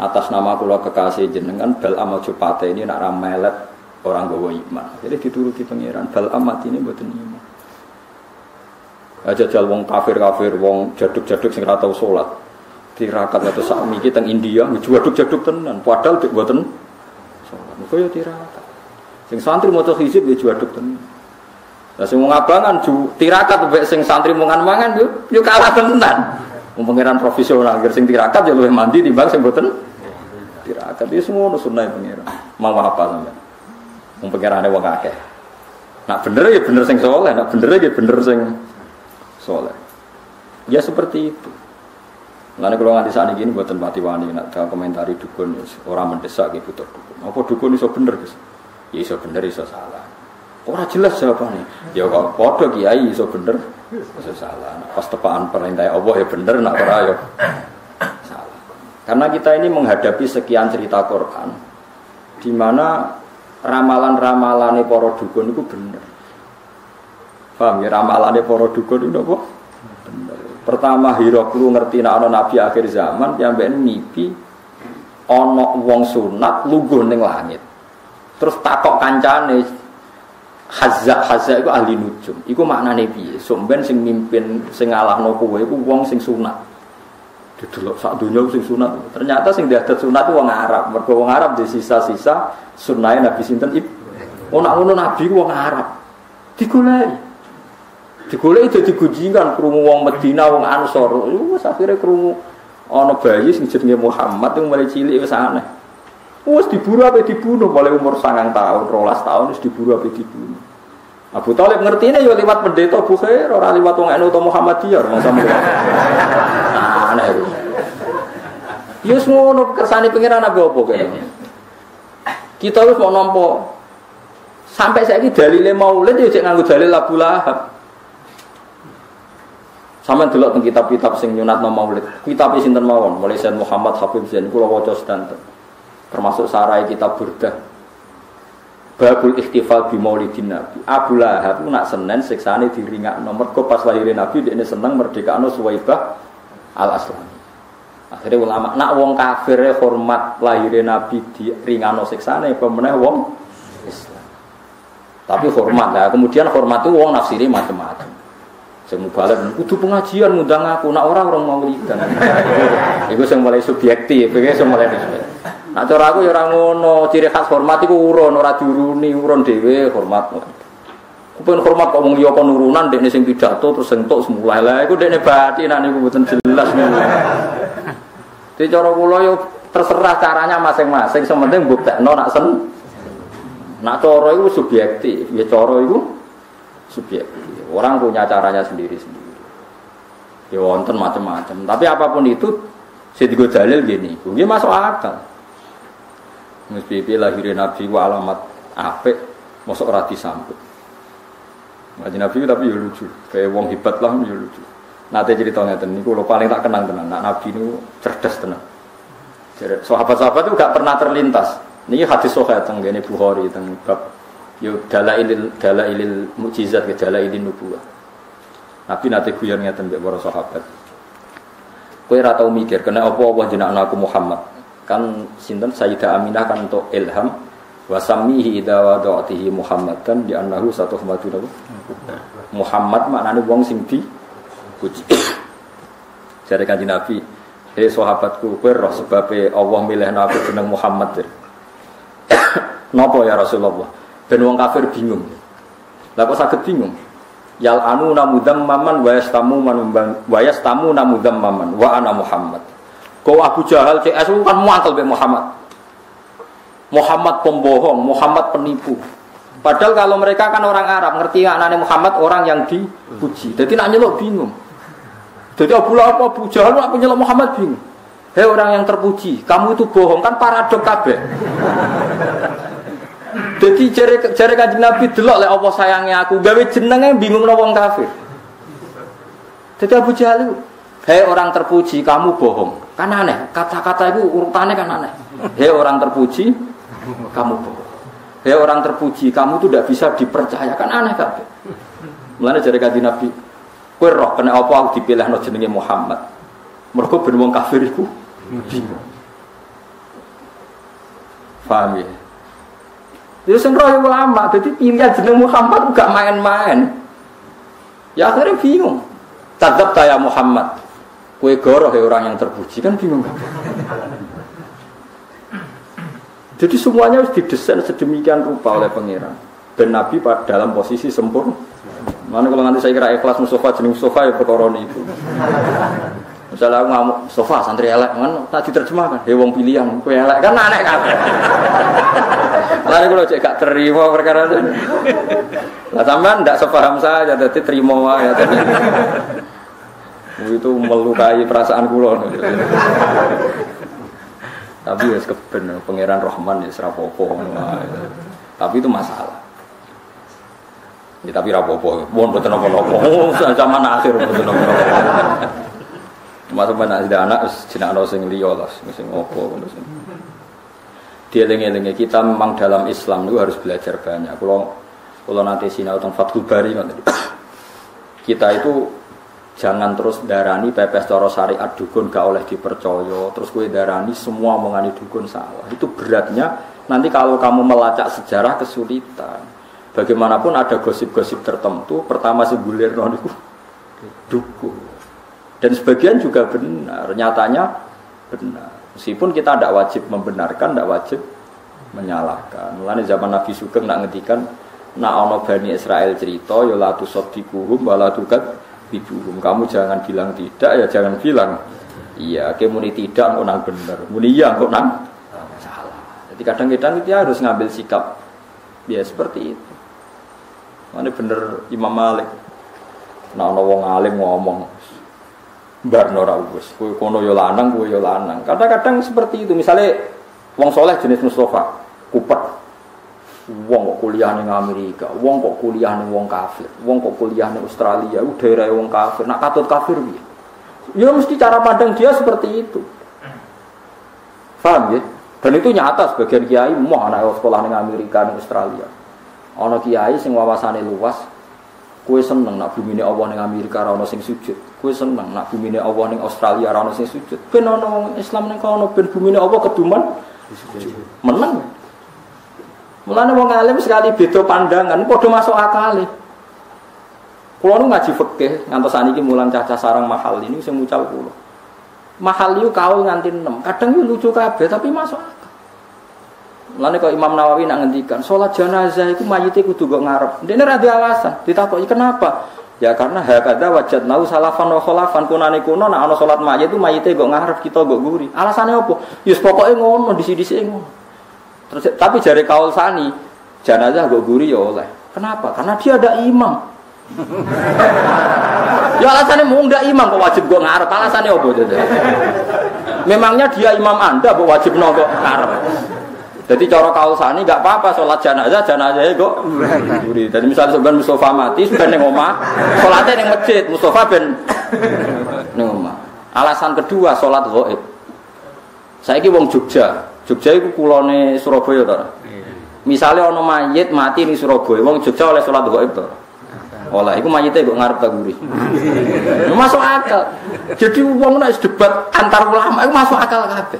Atas nama kula kekasih jenengan Bal'am aja pateni nak ra melet orang gawa iman. Jadi dituruti pangeran Bal'am matine mboten iman. Aja jal wong kafir-kafir, wong jaduk-jaduk sing ora tau salat. Tirakat atau sakniki teng India jaduk-jaduk tenan, padahal mboten salat. Niku ya tirakat. Sing santri maca hizib ya jaduk tenan. Lah sing wong abangan tirakat mbek sing santri mangan-mangan yo kalah tenan. Wong pangeran profesional sing tirakat ya luwih mandi timbang sing mboten tirakat. Iki semua sunah pangeran. Mau apa sampean? Wong pangerane wong akeh. Nak bener ya bener sing saleh, nak bener ya bener sing saleh. Ya seperti itu. Lalu kalau nganti saat ini buatan mati wani nak komentari dukun orang mendesak gitu butuh dukun. Apa dukun iso bener guys? Ya iso bener iso salah. Orang jelas jawabannya. Ya kok podo kiai iso bener iso salah. Nah, pas tepaan perintah Allah ya bener nak ora ya salah. Karena kita ini menghadapi sekian cerita Quran di mana ramalan-ramalane para dukun itu bener. Paham ya ramalannya para dukun itu apa? Bener. Pertama Hiroklu ngerti nek ana nabi akhir zaman piyambake mimpi ana wong sunat lungguh ning langit. Terus takok kancane Hazza iku ahli nujum. Iku maknane piye? Somben sing mimpin sing ngalahno kowe iku wong sing sunat. Didelok sak donya sing sunat. Ternyata sing diadat sunat itu wong Arab. Mergo wong Arab di sisa-sisa sunahe Nabi sinten Ibrahim. Ana ngono nabi ku wong Arab. Digoleki dadi gunjingan krungu wong Medina, wong Ansor. Wis akhire krungu ana bayi sing jenenge Muhammad sing mulai cilik wis aneh. Wis diburu ape dibunuh mulai umur 9 tahun, 12 tahun wis diburu ape dibunuh. Abu Thalib ngertine ya liwat pendeta Bukhair, ora liwat wong NU utawa Muhammadiyah, sama. Aneh. Ya ngono kersane pangeran apa kene. Kita wis mau nampa sampai saiki dalile maulid ya cek nganggo dalil Abu Lahab. Sama delok teng kitab-kitab sing nyunatno maulid. Kitab sinten mawon, mulai Sayyid Muhammad Habib Zain kula waca sedanten. Termasuk sarai kitab Burdah. Babul Ikhtifal bi Maulidin Nabi. Abu Lahab nak Senin siksane diringakno mergo pas lahire Nabi dekne seneng merdekakno Suwaibah Al-Aslami. Akhirnya ulama nak wong kafir hormat lahire Nabi diringakno siksane pemeneh wong Islam. Tapi hormat lah, kemudian hormat itu wong nafsiri macam-macam. Sing mubalek kudu pengajian ngundang aku, nak orang maulidan. Iku sing mulai subjektif, iki sing mulai. Nak cara aku ya ora ngono, ciri khas hormat iku urun, ora diuruni, urun dhewe hormat. Kupen hormat kok wong liya kon urunan dekne sing pidato terus sentuk semula. Lah iku dekne batinane niku mboten jelas niku. Dadi cara kula yo terserah caranya masing-masing, sing penting mbuktekno nak nak cara iku subjektif, ya cara iku subjektif. Orang punya caranya sendiri-sendiri. Ya wonten macam-macam. Tapi apapun itu, saya digo dalil gini. Ini masuk akal. Mesti lahirin Nabi wa alamat apik, masuk rati sambut. Ngaji Nabi tapi ya lucu. Kayak wong hebat lah ya lucu. Nanti ceritanya ini, kalau paling tak kenang tenan. Nak Nabi itu cerdas tenan. Sahabat-sahabat itu gak pernah terlintas. Ini hadis sahih teng ngene Bukhari teng bab yo dalailil mukjizat ke dalailin nubuwah. Nabi nate guyon ngeten mbek para sahabat. Kowe ora tau mikir kena apa jenengan aku Muhammad. Kan sinten Sayyidah Aminah kan untuk ilham wa samihi idza wada'tihi Muhammadan di annahu satuhmatu Muhammad maknane wong sing dipuji. Jare Kanjeng Nabi, sahabatku kowe roh sebabe Allah milihna aku jeneng Muhammad. Napa ya Rasulullah? Ben wong kafir bingung. Lah kok saged bingung? Yal anu namudam maman wa yastamu manumban wa yastamu namudam maman wa ana Muhammad. Kau Abu Jahal CS itu kan muangkel be Muhammad. Muhammad pembohong, Muhammad penipu. Padahal kalau mereka kan orang Arab, ngerti anaknya Muhammad orang yang dipuji. Jadi nak nyeluk bingung. Jadi Abu Jahal nak nyeluk Muhammad bingung. Hei orang yang terpuji, kamu itu bohong, kan paradok kabeh. Jadi jare Kanjeng Nabi delok lek apa sayangnya aku, gawe jenenge bingung wong kafir. Jadi Abu Jahal itu, hei orang terpuji, kamu bohong. Kan aneh, kata-kata itu urutannya kan aneh. Hei orang terpuji, kamu bohong. Hei orang terpuji, kamu itu tidak bisa dipercaya, kan aneh kabeh. Mulane jare Kanjeng Nabi, kowe roh kena apa aku dipilihno jenenge Muhammad. Mergo ben wong kafir iku bingung. Paham ya? Itu sing roh ulama, dadi pilihan jeneng Muhammad gak main-main. Ya akhirnya bingung. Tadzab ya Muhammad. Kue goroh ya orang yang terpuji kan bingung kan? Jadi semuanya harus didesain sedemikian rupa oleh pangeran. Dan Nabi dalam posisi sempurna. Mana kalau nanti saya kira ikhlas Mustafa jenis Mustafa ya perkara itu. Misalnya aku ngamuk Mustafa santri elek kan tak diterjemahkan. He wong pilihan kue elek kan aneh kan. Lalu kalau cek gak terima perkara itu. Lah sampean ndak sepaham saya jadi terima wae ya tadi. Itu melukai perasaan kula. Tapi ya keben pangeran Rahman ya serapopo. Tapi itu masalah. Ya tapi rapopo. Mohon boten napa-napa. Zaman akhir boten napa-napa. Masa mana ada anak jenenge sing liya lah sing opo ngono sing. Dieling-elinge kita memang dalam Islam itu harus belajar banyak. Kalau nanti sinau tentang Fathul Bari kita itu jangan terus darani pepes cara syariat dukun gak oleh dipercaya. Terus kue darani semua omongane dukun salah. Itu beratnya nanti kalau kamu melacak sejarah kesulitan. Bagaimanapun ada gosip-gosip tertentu. Pertama segulir niku dukun. Dan sebagian juga benar. Nyatanya benar. Meskipun kita tidak wajib membenarkan, tidak wajib menyalahkan. Mulane zaman Nabi Sugeng nak ngendikan nak ana Bani Israel cerita ya la tusaddiquhum wa la tukadzibuhum. Kamu jangan bilang tidak ya jangan bilang iya. Ke muni tidak kok nang bener. Muni iya kok nang salah. Jadi kadang-kadang kita harus ngambil sikap ya seperti itu. Mana bener Imam Malik. Nak ana wong alim ngomong barno ra wis kowe kono yo lanang kowe yo lanang. Kadang-kadang seperti itu. Misalnya wong soleh jenis Mustafa, kupet. Wong kok kuliah ning Amerika, wong kok kuliah ning wong kafir, wong kok kuliah ning Australia, ku daerah wong kafir. Nak katut kafir piye? Ya mesti cara pandang dia seperti itu. Paham ya? Dan itu nyata sebagian kiai mau anak sekolah ning Amerika ning Australia. Ana kiai sing wawasane luas, kowe seneng nak bumine Allah ning Amerika ora ana sing sujud. Kowe seneng nak bumine Allah ning Australia ora ana sing sujud. Ben ana wong Islam ning kono ben bumine Allah keduman sujud. Meneng. Mulane wong alim sekali beda pandangan padha masuk akal. Kulo nu ngaji fikih ngantos saniki mulang cacah sarang mahal ini sing mucal kulo. Mahal itu kaul nganti 6. Kadang itu lucu kabeh tapi masuk akal. Mulane kok Imam Nawawi nak ngendikan salat jenazah itu mayite kudu kok ngarep. Dene ra ada alasan. Ditakoki kenapa? Ya karena hakada wajadnau salafan wa khalafan kunane kuno nek ana salat mayit itu mayite kok ngarep kita kok guri. Alasane apa? Ya pokoke ngono disi-disi ngono. Terus tapi jare kaul sani jenazah kok guri ya oleh. Kenapa? Karena dia ada imam. Ya alasannya mau ndak imam kok wajib kok ngarep. Alasannya apa itu? Memangnya dia imam Anda kok wajib kok ngarep. Jadi cara kausani enggak apa-apa salat jenazah kok guri. Jadi misalnya sebenarnya Mustafa mati sudah ning omah, salatnya ning masjid, Mustafa ben ning omah. Alasan kedua salat ghaib. Saiki wong Jogja iku kulone Surabaya to. Misalnya ana mayit mati ning Surabaya, wong Jogja oleh salat ghaib to. Oleh iku mayite kok ngarep ta guri. Masuk akal. Jadi wong nek debat antar ulama iku masuk akal kabeh.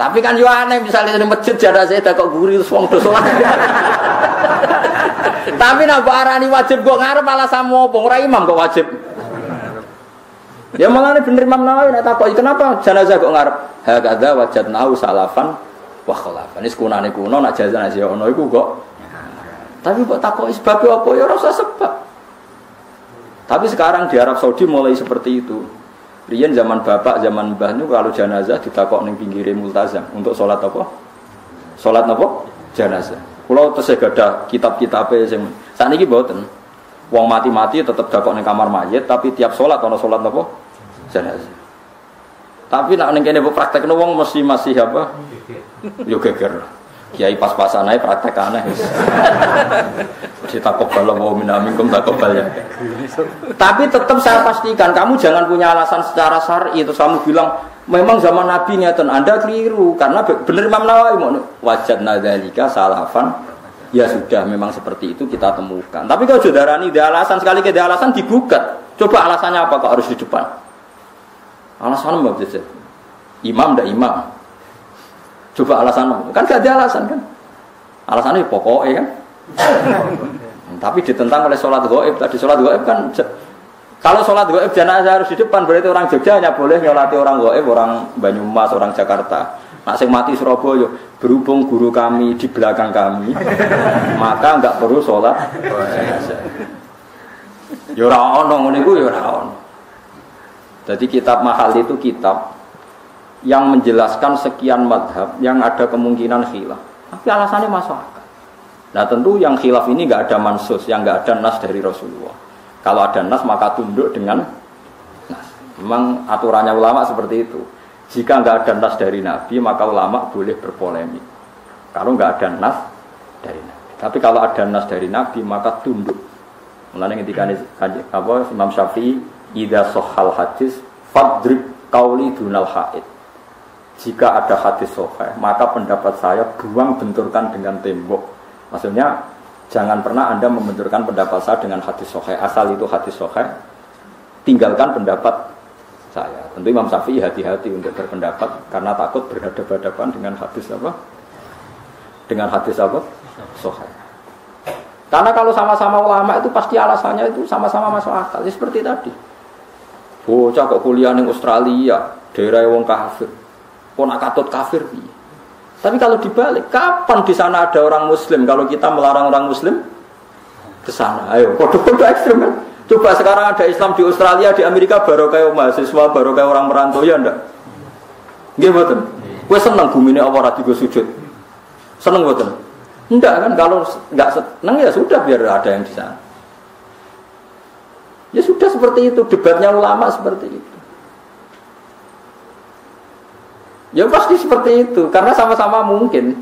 Tapi kan yo aneh misalnya di masjid jenazah kok guri terus wong do salat. Tapi nek arani wajib kok ngarep alasan apa ora imam kok wajib. Ya malah bener Imam Nawawi nek takoki kenapa jenazah kok ngarep? Hakadza wajadnahu salafan wa khalafan. Wis kunane kuno nek jenazah ono iku kok. Tapi kok takoki sebab apa ya ora usah sebab. Tapi sekarang di Arab Saudi mulai seperti itu. Riyen zaman bapak, zaman mbah niku kalau jenazah ditakok ning pinggire multazam untuk salat apa? Salat napa? Jenazah. Kula tesih gadah kitab-kitabe sing sakniki mboten. Wong mati-mati tetep dakok ning kamar mayit tapi tiap salat ana salat napa? Jenazah. Tapi nek ning kene praktekno wong mesti masih apa? Yo geger. Kiai pas-pasan ae praktek aneh. Mesti takobal wa minamikum takobal ya. Tapi tetap saya pastikan kamu jangan punya alasan secara syar'i terus kamu bilang memang zaman Nabi ngeten Anda keliru karena bener Imam Nawawi wajadna dzalika salafan ya sudah memang seperti itu kita temukan. Tapi kalau saudarani ada alasan sekali ke alasan digugat. Coba alasannya apa kok harus di depan? Alasan apa saja? Imam ndak imam. Coba alasan kan gak ada alasan kan? Alasannya pokoknya kan. Tapi ditentang oleh sholat gaib. Tadi sholat gaib kan kalau sholat gaib jenazah harus di depan berarti orang Jogja hanya boleh nyolati orang gaib, orang Banyumas, orang Jakarta. Nak sing mati Surabaya berhubung guru kami di belakang kami maka enggak perlu sholat jenazah. Ya ora ono ngene iku ya ora ono. Jadi kitab Mahal itu kitab yang menjelaskan sekian madhab yang ada kemungkinan khilaf. Tapi alasannya masuk akal. Nah tentu yang khilaf ini nggak ada mansus, yang nggak ada nas dari Rasulullah. Kalau ada nas maka tunduk dengan nas. Memang aturannya ulama seperti itu. Jika nggak ada nas dari Nabi maka ulama boleh berpolemik. Kalau nggak ada nas dari Nabi. Tapi kalau ada nas dari Nabi maka tunduk. Mulanya ketika Imam Syafi'i idza sahhal hadis fadrib qauli dunal haid. Jika ada hadis sahih, maka pendapat saya buang benturkan dengan tembok. Maksudnya jangan pernah Anda membenturkan pendapat saya dengan hadis sahih. Asal itu hadis sahih, tinggalkan pendapat saya. Tentu Imam Syafi'i hati-hati untuk berpendapat karena takut berhadapan-hadapan dengan hadis apa? Dengan hadis apa? Sahih. Karena kalau sama-sama ulama itu pasti alasannya itu sama-sama masuk akal. Seperti tadi. Bocah kok kuliah di Australia, daerah wong kafir. Kok nak katut kafir piye? Tapi kalau dibalik, kapan di sana ada orang muslim kalau kita melarang orang muslim ke sana? Ayo, kode-kode ekstrem kan? Coba sekarang ada Islam di Australia, di Amerika baru kayak mahasiswa, baru kayak orang merantau ya ndak? Nggih mboten. Kowe seneng bumine apa ora digo sujud? Seneng mboten? Ndak kan kalau enggak seneng ya sudah biar ada yang di sana. Ya sudah seperti itu, debatnya ulama seperti itu. Ya pasti seperti itu, karena sama-sama mungkin.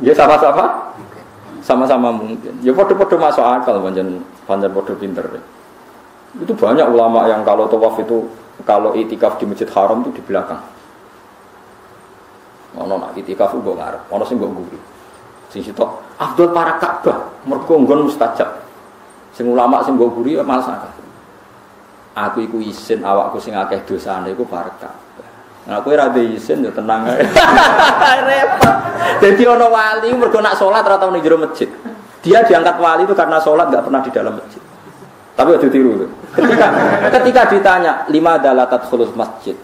Ya sama-sama mungkin. Ya podo-podo masuk akal, panjang podo pinter. Itu banyak ulama yang kalau tawaf itu, kalau itikaf di Masjid Haram itu di belakang. Ono nak itikaf ugo ngarep, ono sing nggo guru. Sing sitok afdal para Ka'bah, mergo nggon mustajab. Sing ulama sing nggo guru ya malas akal. Aku iku isin awakku sing akeh dosane iku para Ka'bah. Nah, aku ora ndek isin yo tenang ae. Repot. Dadi ana wali mergo nak salat ora tau ning jero masjid. Dia diangkat wali itu karena salat enggak pernah di dalam masjid. Tapi aja tiru. Ketika ditanya, "Lima dalatat khulus masjid?"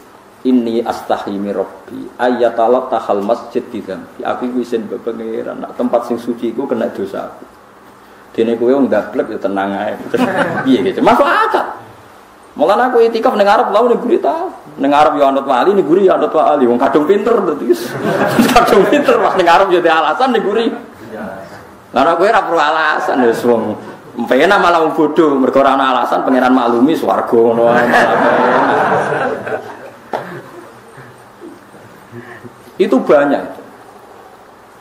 Inni astahi min rabbi ayyatalat tahal masjid bidzambi. Aku iku isin bepengeran nak tempat sing suci iku kena dosa aku. Dene kowe wong ndablek yo tenang ae. Piye gitu. Masuk akal. Mulane aku itikaf ning arep lha ning guri ta. Ning arep yo anut wali, ning guri yo anut wali. Wong kadung pinter dadi. Kadung pinter pas ning arep yo alasan ning guri. Lah kowe ora perlu alasan wis wong penak malah wong bodho mergo ora ana alasan pangeran maklumi swarga ngono ae. Itu banyak itu.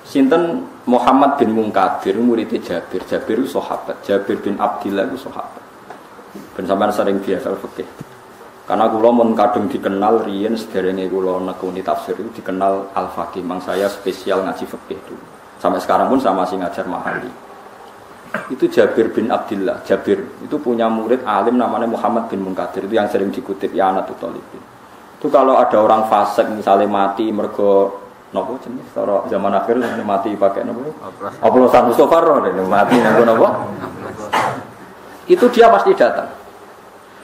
Sinten Muhammad bin Munkadir murid Jabir. Jabir itu sahabat. Jabir bin Abdillah itu sahabat. Ben sampean sering biasa fikih. Karena kula mun kadung dikenal riyen sederenge kula nekuni tafsir itu dikenal al-faqih. Mang saya spesial ngaji fikih dulu. Sampai sekarang pun saya masih ngajar Mahali. Itu Jabir bin Abdillah. Jabir itu punya murid alim namanya Muhammad bin Munkadir. Itu yang sering dikutip ya anak Talibin. Itu kalau ada orang fasik misalnya mati mergo nopo jenis cara zaman akhir mati pakai nopo oplosan Mustofa mati nopo itu dia pasti datang.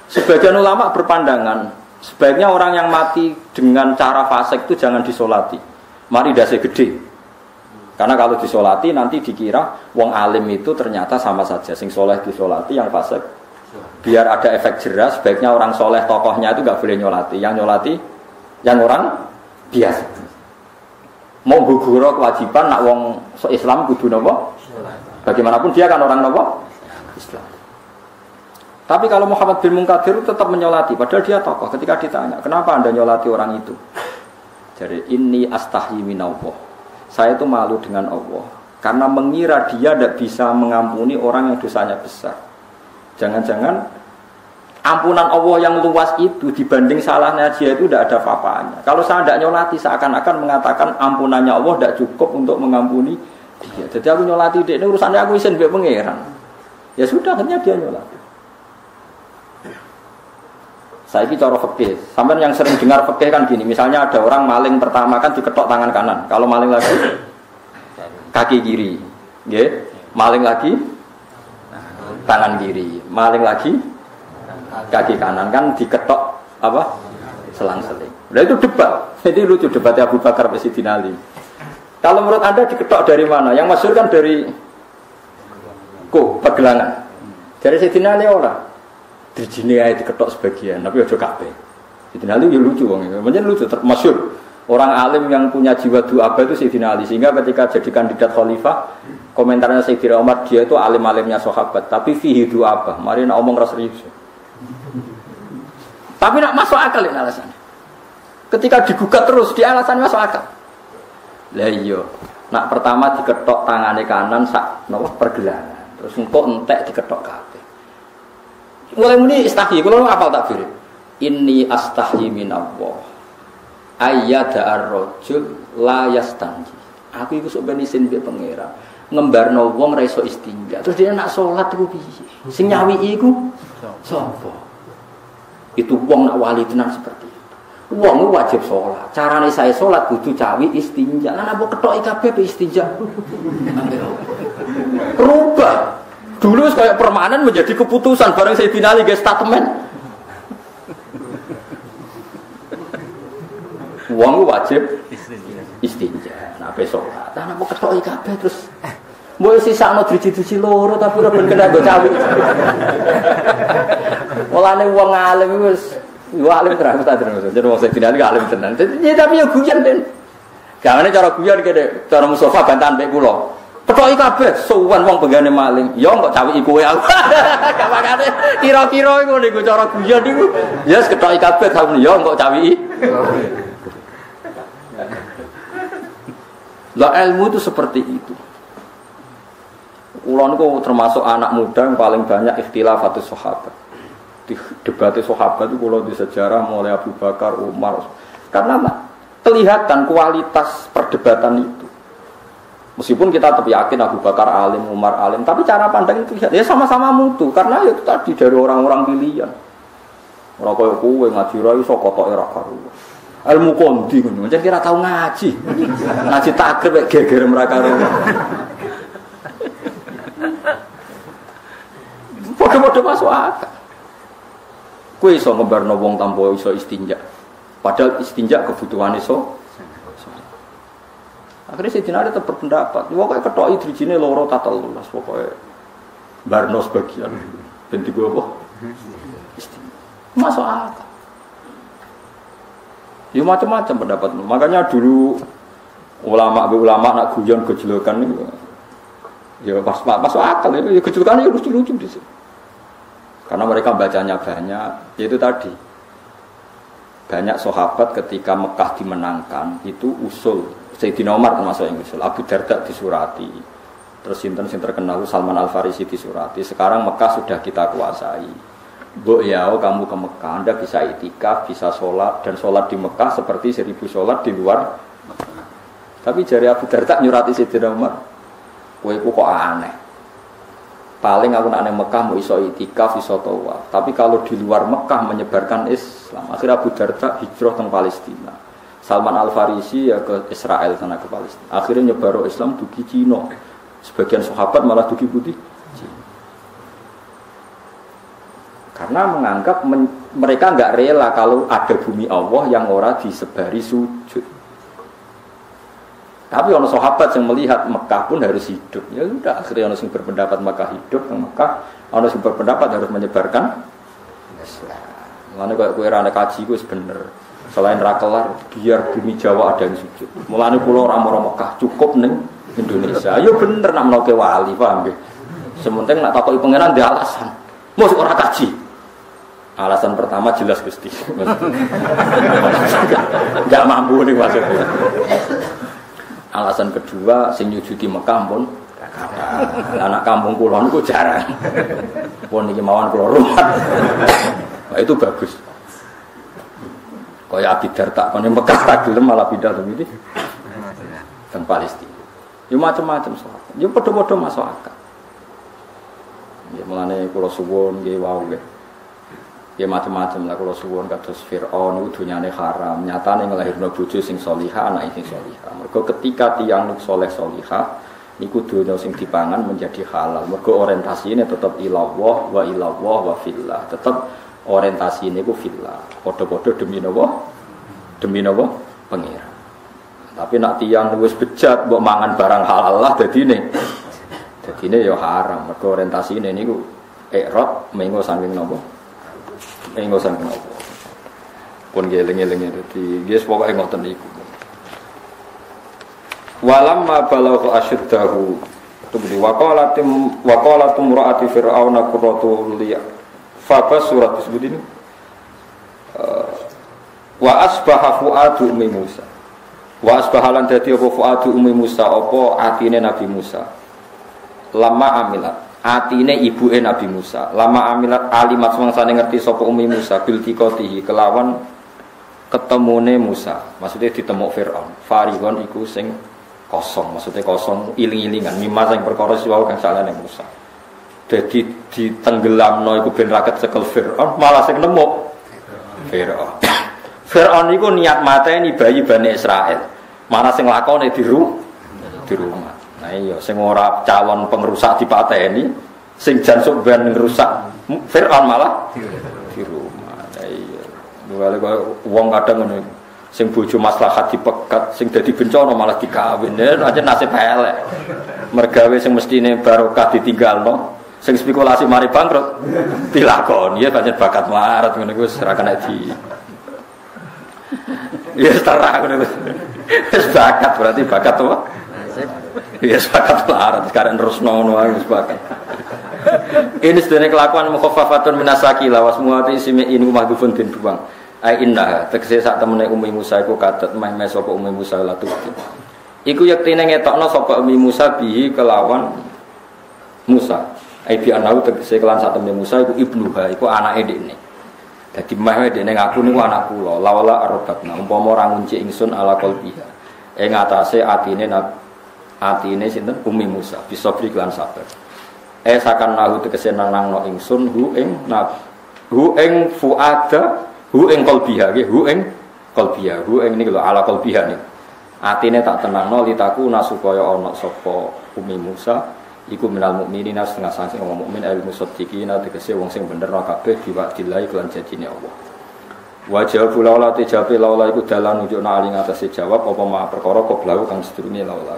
Sebagian ulama berpandangan sebaiknya orang yang mati dengan cara fasik itu jangan disolati, mari dasi gede, karena kalau disolati nanti dikira wong alim itu ternyata sama saja, sing soleh disolati yang fasik Biar ada efek jerah, sebaiknya orang soleh tokohnya itu nggak boleh nyolati. Yang nyolati yang orang biasa. Mau guguro kewajiban nak wong Islam kudu nopo. Bagaimanapun dia kan orang nopo Islam. Tapi kalau Muhammad bin Munkadir tetap menyolati, padahal dia tokoh. Ketika ditanya, kenapa anda nyolati orang itu? Jadi ini astahyi minallah. Saya itu malu dengan Allah karena mengira dia tidak bisa mengampuni orang yang dosanya besar. Jangan-jangan ampunan Allah yang luas itu dibanding salahnya dia itu tidak ada apa-apanya. Kalau saya tidak nyolati seakan-akan mengatakan ampunannya Allah tidak cukup untuk mengampuni dia. Jadi aku nyolati dia, ini urusannya aku isin biar pengeran. Ya sudah, akhirnya dia nyolati. Saya ini cara fikih. Sampai yang sering dengar fikih kan gini, misalnya ada orang maling pertama kan diketok tangan kanan. Kalau maling lagi kaki kiri. Nggih. Maling lagi tangan kiri. Maling lagi kaki kanan kan diketok apa? Selang-seling. Nah itu debat. Jadi lucu debatnya Abu Bakar sama Sayyidina Ali. Kalau menurut Anda diketok dari mana? Yang masyhur kan dari pegelangan. Dari Sayyidina Ali orang. Dirjine ae diketok sebagian, tapi aja kabeh. Sayyidina Ali ya lucu wong itu. Menjen lucu masyhur. Orang alim yang punya jiwa du'aba itu Sayyidina Ali. Sehingga ketika jadi kandidat khalifah, komentarnya Sayyidina Umar, dia itu alim-alimnya sahabat, tapi fihi du'aba. Mari nak omong ras serius. Tapi nak masuk akal ini alasannya. Ketika digugat terus, di alasan masuk akal. Lah iya, nak pertama diketok tangannya kanan sak napa pergelangan. Terus engko entek diketok kabeh. Mulai muni istahyi, kalau apal takbir. Inni astahyi minallah. Ayyada ar-rajul la yastanji. Aku iku sok ben isin mbek pangeran. Ngembarno wong ra iso istinja. Terus dia nak salat iku piye? Sing nyawi iku sapa? Itu wong nak wali tenan seperti itu. Wong wajib salat. Carane saya salat kudu cawi istinja. Lan apa ketoki kabeh istinja. Rubah. Dulu kayak permanen menjadi keputusan bareng Sayyidina Ali guys statement. Wong wajib istinja. Nah besok lah mau ketoki kabeh terus mbok sisakno driji-driji loro tapi ora ben kena nggo cawi. Mulane wong alim wis yo alim terus ta terus. Jadi wong Sayyidina Ali alim tenan. Tapi yo guyon den. Gawene cara guyon kene cara Mustafa bantahan mek kula. Ketoki kabeh suwan wong benggane maling. Ya kok cawiki kowe aku. Gawakane kira-kira iku niku cara guyon niku. Ya ketoki kabeh sampe ya kok cawiki. Lah ilmu itu seperti itu. Kula niku termasuk anak muda yang paling banyak ikhtilafatus sahabat. Di debat sahabat itu kula di sejarah mulai Abu Bakar, Umar. Karena kelihatan kualitas perdebatan itu. Meskipun kita tetap yakin Abu Bakar alim, Umar alim, tapi cara pandang itu ya sama-sama mutu karena itu tadi dari orang-orang pilihan. Ora koyo kowe ngaji ra iso kotoke ra karo. Ilmu kondi ngono, jan kira tau ngaji. Ngaji takrib mek geger ra karo. Padha-padha masuk akal. Kowe iso ngembarno wong tanpa iso istinja. Padahal istinja kebutuhan iso. Akhirnya Sayyidina Ali tetap berpendapat, pokoknya ketoki drijine loro ta telu, pokoknya barno sebagian. Ben digo apa? Masuk akal. Ya macam-macam pendapat. Makanya dulu ulama nak guyon gejolokan itu ya pas masuk akal itu, ya gejolokan itu lucu-lucu di situ. Karena mereka bacanya banyak, yaitu tadi. Banyak sahabat ketika Mekah dimenangkan itu usul. Sayyidina Umar termasuk yang usul, Abu Darda disurati, terus sinten sing terkenal Salman Al Farisi disurati. Sekarang Mekah sudah kita kuasai. Mbok yao kamu ke Mekah, Anda bisa itikaf, bisa sholat dan sholat di Mekah seperti 1000 sholat di luar Mekah. Tapi jari Abu Darda nyurati Sayyidina Umar, kowe kok aneh. Paling aku nak nang Mekah mau iso itikaf, iso tawaf. Tapi kalau di luar Mekah menyebarkan Islam, akhirnya Abu Darda hijrah ke Palestina. Salman Al Farisi ya ke Israel sana ke Palestina. Akhirnya nyebar Islam dugi Cina. Sebagian sahabat malah dugi putih Cina. Karena menganggap mereka enggak rela kalau ada bumi Allah yang ora disebari sujud. Tapi ono sahabat yang melihat Mekah pun harus hidup. Ya sudah, akhirnya ono yang berpendapat Mekah hidup, yang Mekah ono yang berpendapat harus menyebarkan Islam. Mulane koyo kowe ra kaji ku wis bener. Selain ra kelar, biar bumi Jawa ada yang sujud. Mulane kula ora mara Mekah, cukup ning Indonesia. Ayo bener nak menoke wali, paham nggih. Sementing nak takoki pangeran dia alasan. Mosok ora kaji. Alasan pertama jelas Gusti. Enggak mampu nih maksudnya. Alasan kedua sing nyujudi Mekah pun anak kampung kula niku jarang. Pun iki mawon kula rumah. Nah, itu bagus. Kaya Abi Darda kon Mekah tak gelem malah pindah begini. Dan Palestina. Ya macam-macam soal. Ya padha-padha masuk akal. Ya mulane kula suwun nggih wau nggih. Ya macam-macam lah kalau suwon kados Fir'aun itu dunyane haram, nyatane nglahirno bojo sing salihah, anak sing salihah. Mergo ketika tiyang saleh salihah niku donya sing dipangan menjadi halal. Mergo orientasine tetap ilallah wa fillah. Tetap orientasine ku fillah. Padha-padha demi napa? Demi napa? Pengira. Tapi nak tiyang wis bejat mbok mangan barang halal lah dadine. Dadine ya haram. Mergo orientasine niku ikrad mengo saking napa? Engosan kenapa? Pun geleng-geleng dadi nggih pokoke ngoten niku. Walamma balagha asyuddahu tubdi waqalatum ra'ati fir'auna qurratu liya. Fa surat disebut ini. Wa asbaha fuadu ummi Musa. Wa asbaha lan dadi apa fuadu ummi Musa apa atine Nabi Musa. Lama amilat atine ibuke Nabi Musa lama amilat alimat semangsane ngerti sapa Ummi Musa bil tiqatihi kelawan ketemune Musa maksudnya ditemuk Firaun farigon iku sing kosong maksudnya kosong iling-ilingan mimma sing perkara siwau kang salane Musa dadi ditenggelamno iku ben ra kecekel Firaun malah sing nemu Firaun Firaun iku niat mateni bayi Bani Israil malah sing lakone di rumah. Nah iya, sing ora calon pengrusak dipateni, sing jan sok ben ngrusak Fir'aun malah di rumah. Nah iya. Mulane kok wong kadang ngono. Sing bojo maslahat dipegat, sing dadi bencana malah dikawin. Aja nasib elek. Mergawe sing mestine barokah ditinggalno, sing spekulasi mari bangkrut dilakoni ya pancen bakat marat ngono iku wis ora kena di. Ya setara ngono. Wis bakat berarti bakat apa? Ya sepakat larat sekarang terus nono ae sepakat. Ini sedene kelakuan mukhaffafatun minasaki lawas muati simi ini mahdhufun den buang. Ai indah tegese sak temene Ummi Musa iku kadet meh sapa Ummi Musa latu. Iku yektine ngetokno sapa Ummi Musa bihi kelawan Musa. Ai bi anau tegese kelan sak temene Musa iku ibnuha iku anake dekne. Dadi meh dekne ngaku niku anak kula lawala arbatna umpama ora ngunci ingsun ala qalbiha. Ing atase atine sinten Ummi Musa bisa beri kelan sabar. Sakan nahu tegese nangno ingsun hu ing fuada hu ing qalbiha nggih hu ing qalbiha hu ing niku lho ala qalbiha niku. Atine tak tenangno litaku nasupaya ana sapa Ummi Musa iku minal mukminina setengah saking wong mukmin al musaddiqina tegese wong sing bener kabeh diwadilahi kelan janjine Allah. Wajah laula tijabe laula iku dalan nunjukna ali ngatasi jawab apa ma perkara qoblahu kang sedurunge laula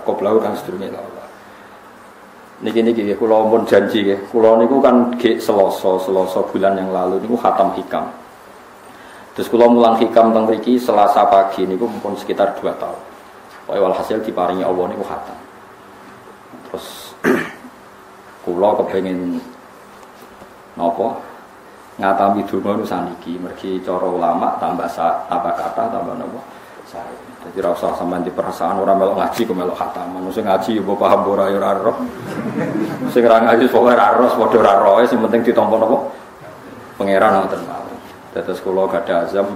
niki kula pun janji nggih kula niku kan gek Selasa bulan yang lalu niku khatam hikam terus kula mulang hikam teng mriki Selasa pagi niku pun sekitar 2 tahun pokoke walhasil diparingi Allah niku khatam terus kula kepengin napa ngatami donga saniki mergi cara ulama tambah kata tambah napa saya dadi ra usah sampean di perasaan ora melok ngaji kok melok khataman sing ngaji yo paham ora ya ora roh sing ra ngaji pokoke ra roh padha ra roe sing penting ditampa napa pangeran ngoten mawon dados kula gadah azam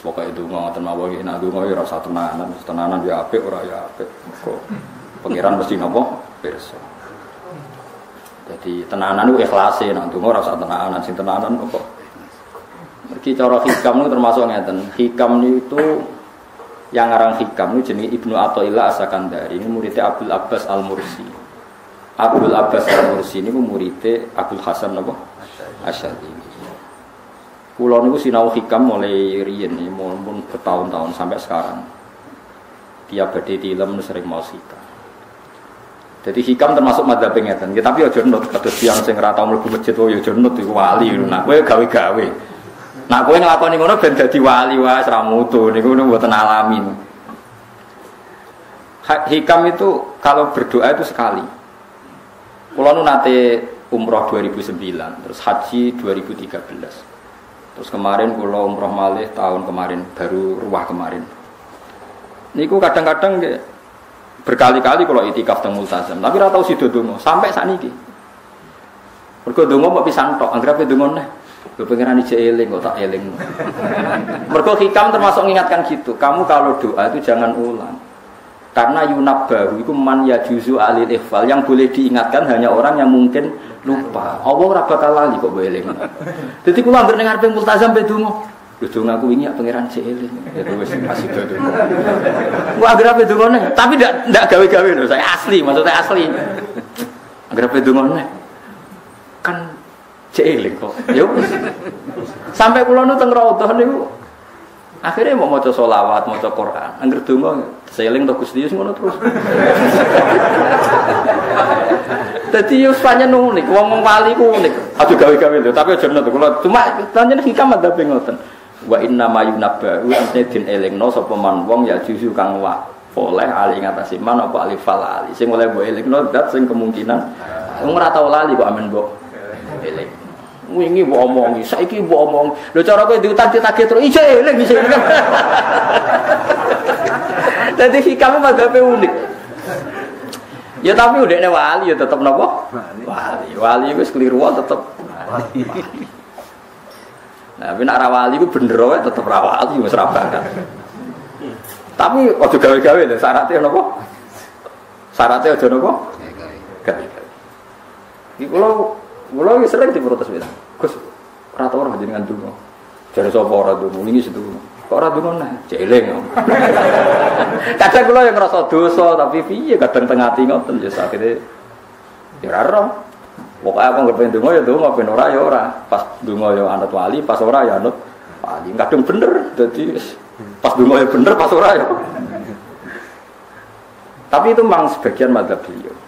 pokoke donga ngoten mawon iki nek donga yo ora usah tenanan ya apik ora ya apik kok pangeran mesti napa pirsa. Jadi tenanan itu ikhlase, nak tunggu rasa tenanan, sing tenanan apa? Mergi cara hikam itu termasuk ngeten. Hikam itu yang ngarang hikam itu jenis Ibnu Athaillah As-Sakandari, ini muridnya Abdul Abbas Al-Mursi. Abdul Abbas Al-Mursi ini muridnya Abdul Hasan apa? Asy'adili. Kula niku sinau hikam mulai riyen nih, pun bertahun-tahun sampai sekarang. tiap badhe tilem sering mau hikam. Jadi hikam termasuk madzhab ngeten. Tapi aja nut kados tiyang sing ora tau mlebu masjid yo aja nut iku wali. Nah kowe gawe-gawe. Nah kowe nglakoni ngono ben dadi wali wae ora mutu niku mboten alami. Hikam itu kalau berdoa itu sekali. Kula nu nate umroh 2009, terus haji 2013. Terus kemarin kula umroh malih tahun kemarin, baru ruwah kemarin. Niku kadang-kadang berkali-kali kula itikaf teng Multazam, tapi ora tau sida donga sampai sakniki. Mergo donga mbok pisan tok, anggere donga neh. Lho pengiran ijek eling kok tak eling. Mergo hikam termasuk mengingatkan gitu. Kamu kalau doa itu jangan ulang. Karena yunabbahu itu man yajuzu alil ikhfal, yang boleh diingatkan hanya orang yang mungkin lupa. Allah ora bakal lali kok boleh eling. Dadi kula anggere ning arep Multazam pe donga. Lho donga aku wingi pangeran ijek eling. Ya wis masih do. Gua anggere pe donga tapi ndak gawe-gawe lho, saya asli, maksudnya asli. Anggere pe donga kan eling kok. Ya sampai kula nu teng raudhah niku akhirnya mau maca selawat, maca Quran. Angger donga seling to Gusti Yesus ngono terus. Dadi yo pancen unik, wong wali ku unik. Aja gawe-gawe lho, tapi aja nut kula cuma pancen hikam madzhab ngoten. Wa inna ma yunabba wa antin elingno sapa man wong ya juzu kang wa oleh ali ngatasi man apa alif fal ali. Sing oleh mbok elingno dat sing kemungkinan wong ora tau lali kok amen mbok eling. Wingi mbok omongi, saiki mbok omong. Lho cara kowe diutang-ditagih terus ijo eling bisa kan. Dadi hikam madzhabe unik. Ya tapi udekne wali ya tetep napa? Wali. Wali wis keliru tetep wali. Nah, nek ora wali ku bener wae tetep ra wali wis ra bakat. Tapi aja gawe-gawe lho syaratnya napa? Syaratnya aja napa? Gawe-gawe. Iki kula wis sering diprotes bilang, Gus, ora tau ora jenengan donga. Jare sapa ora donga wingi setu. Kok ora donga neh, jeling. Kadang kula yang ngrasa dosa tapi piye kadang teng ati ngoten ya akhire ya ora ora. Pokoke aku ngerti donga ya donga ben ora ya ora. Pas donga ya anut wali, pas ora ya anut wali. Kadang bener dadi pas donga ya bener, pas ora ya. Tapi itu memang sebagian madzhab beliau.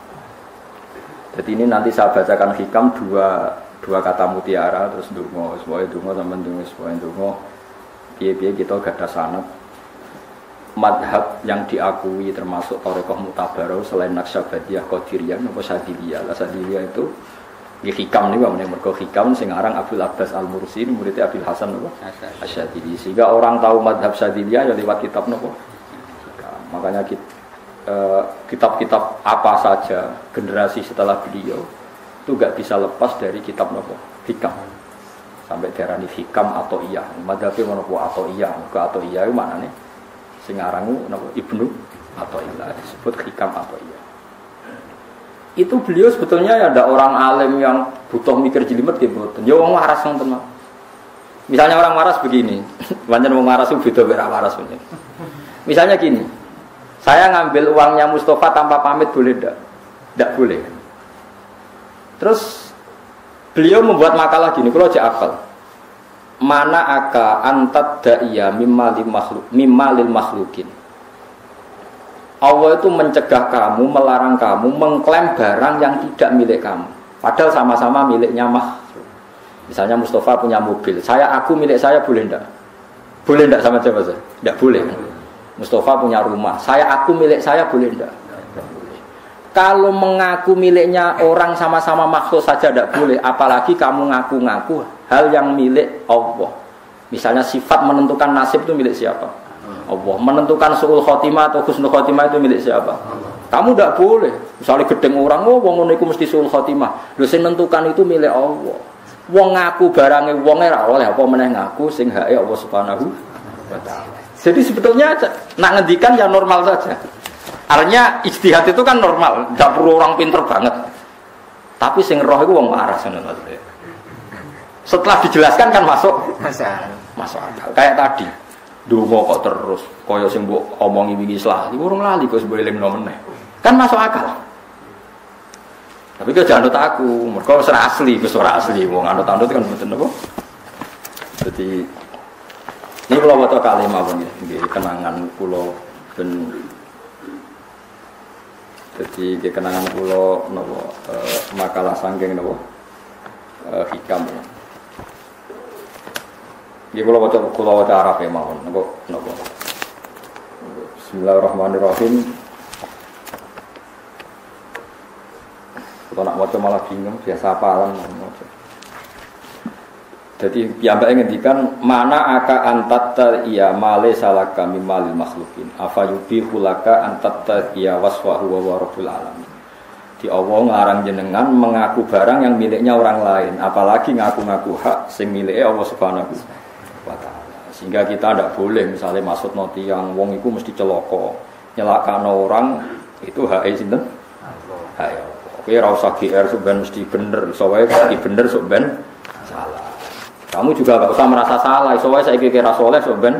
Jadi ini nanti saya bacakan hikam dua kata mutiara terus dungo, semuanya dungo teman dungo, semuanya dungo. Biar kita gak ada sanad. Madhab yang diakui termasuk Thariqah Mu'tabarah selain Naqsyabandiyah, Qadiriyah, apa Sadiliyah. Sadiliyah itu hikam nih, bang, mergo hikam sing aran Abdul Abbas Al-Mursi, muridnya Abil Hasan apa? Asyadili. Sehingga orang tahu madhab Sadiliyah ya lewat kitab apa? Makanya kitab-kitab apa saja generasi setelah beliau itu gak bisa lepas dari kitab nopo hikam sampai darani hikam atau iya madhabe nopo atau iya itu maknane sing aranku nopo Ibnu atau iya disebut hikam atau iya. Itu beliau sebetulnya ya ada orang alim yang butuh mikir jelimet gitu ya wong waras ngoten. Misalnya orang waras begini pancen wong waras itu beda ora waras punya. Misalnya gini, saya ngambil uangnya Mustafa tanpa pamit boleh enggak? Enggak boleh. Terus beliau membuat makalah gini, kalau aja akal. Mana aka antat da'iya mimma lil makhlukin. Allah itu mencegah kamu, melarang kamu mengklaim barang yang tidak milik kamu. Padahal sama-sama miliknya makhluk. Misalnya Mustafa punya mobil, aku milik saya boleh enggak? Boleh enggak sama siapa saja? Enggak boleh. Mustafa punya rumah, aku milik saya boleh enggak? Boleh. Kalau mengaku miliknya orang sama-sama makhluk saja enggak boleh, apalagi kamu ngaku-ngaku hal yang milik Allah. Misalnya sifat menentukan nasib itu milik siapa? Allah. Menentukan su'ul khotimah atau husnul khotimah itu milik siapa? Kamu enggak boleh. Misalnya gedeng orang, wong ngono iku mesti su'ul khotimah. Lho sing menentukan itu milik Allah. Wong ngaku barange wonge ora oleh apa meneh ngaku sing hake Allah Subhanahu wa taala. Jadi sebetulnya nak ngendikan ya normal saja. Artinya ijtihad itu kan normal, tidak perlu orang pinter banget. Tapi sing roh itu wong waras ngono. Setelah dijelaskan kan masuk akal. Kayak tadi, ndonga kok terus kaya sing mbok omongi wingi lali, urung lali kok mbok elingno meneh. Kan masuk akal. Tapi kok jangan anut aku, mergo wis ora asli, wong anut-anut kan mboten apa. Jadi ini kalau waktu kali mawon ya, kenangan pulau dan Jadi kenangan kula napa makalah saking napa hikam. Nggih kula waca Arab ya mawon napa. Bismillahirrahmanirrahim. Kalau nak maca malah bingung, biasa apalan maca. Jadi piyambake ngendikan mana aka antatta iya male salaka mimalil makhlukin afayubi hulaka antatta iya waswahu wa rabbul alamin. Di Allah ngarang jenengan mengaku barang yang miliknya orang lain, apalagi ngaku-ngaku hak sing milike Allah Subhanahu wa taala. Sehingga kita tidak boleh misalnya maksud noti yang wong iku mesti celaka, nyelakano orang itu hak sinten? Hak Allah. Kowe ora usah GR sampean mesti bener, iso wae bener sampean salah. Kamu juga enggak usah merasa salah, iso wae saiki kira saleh sampean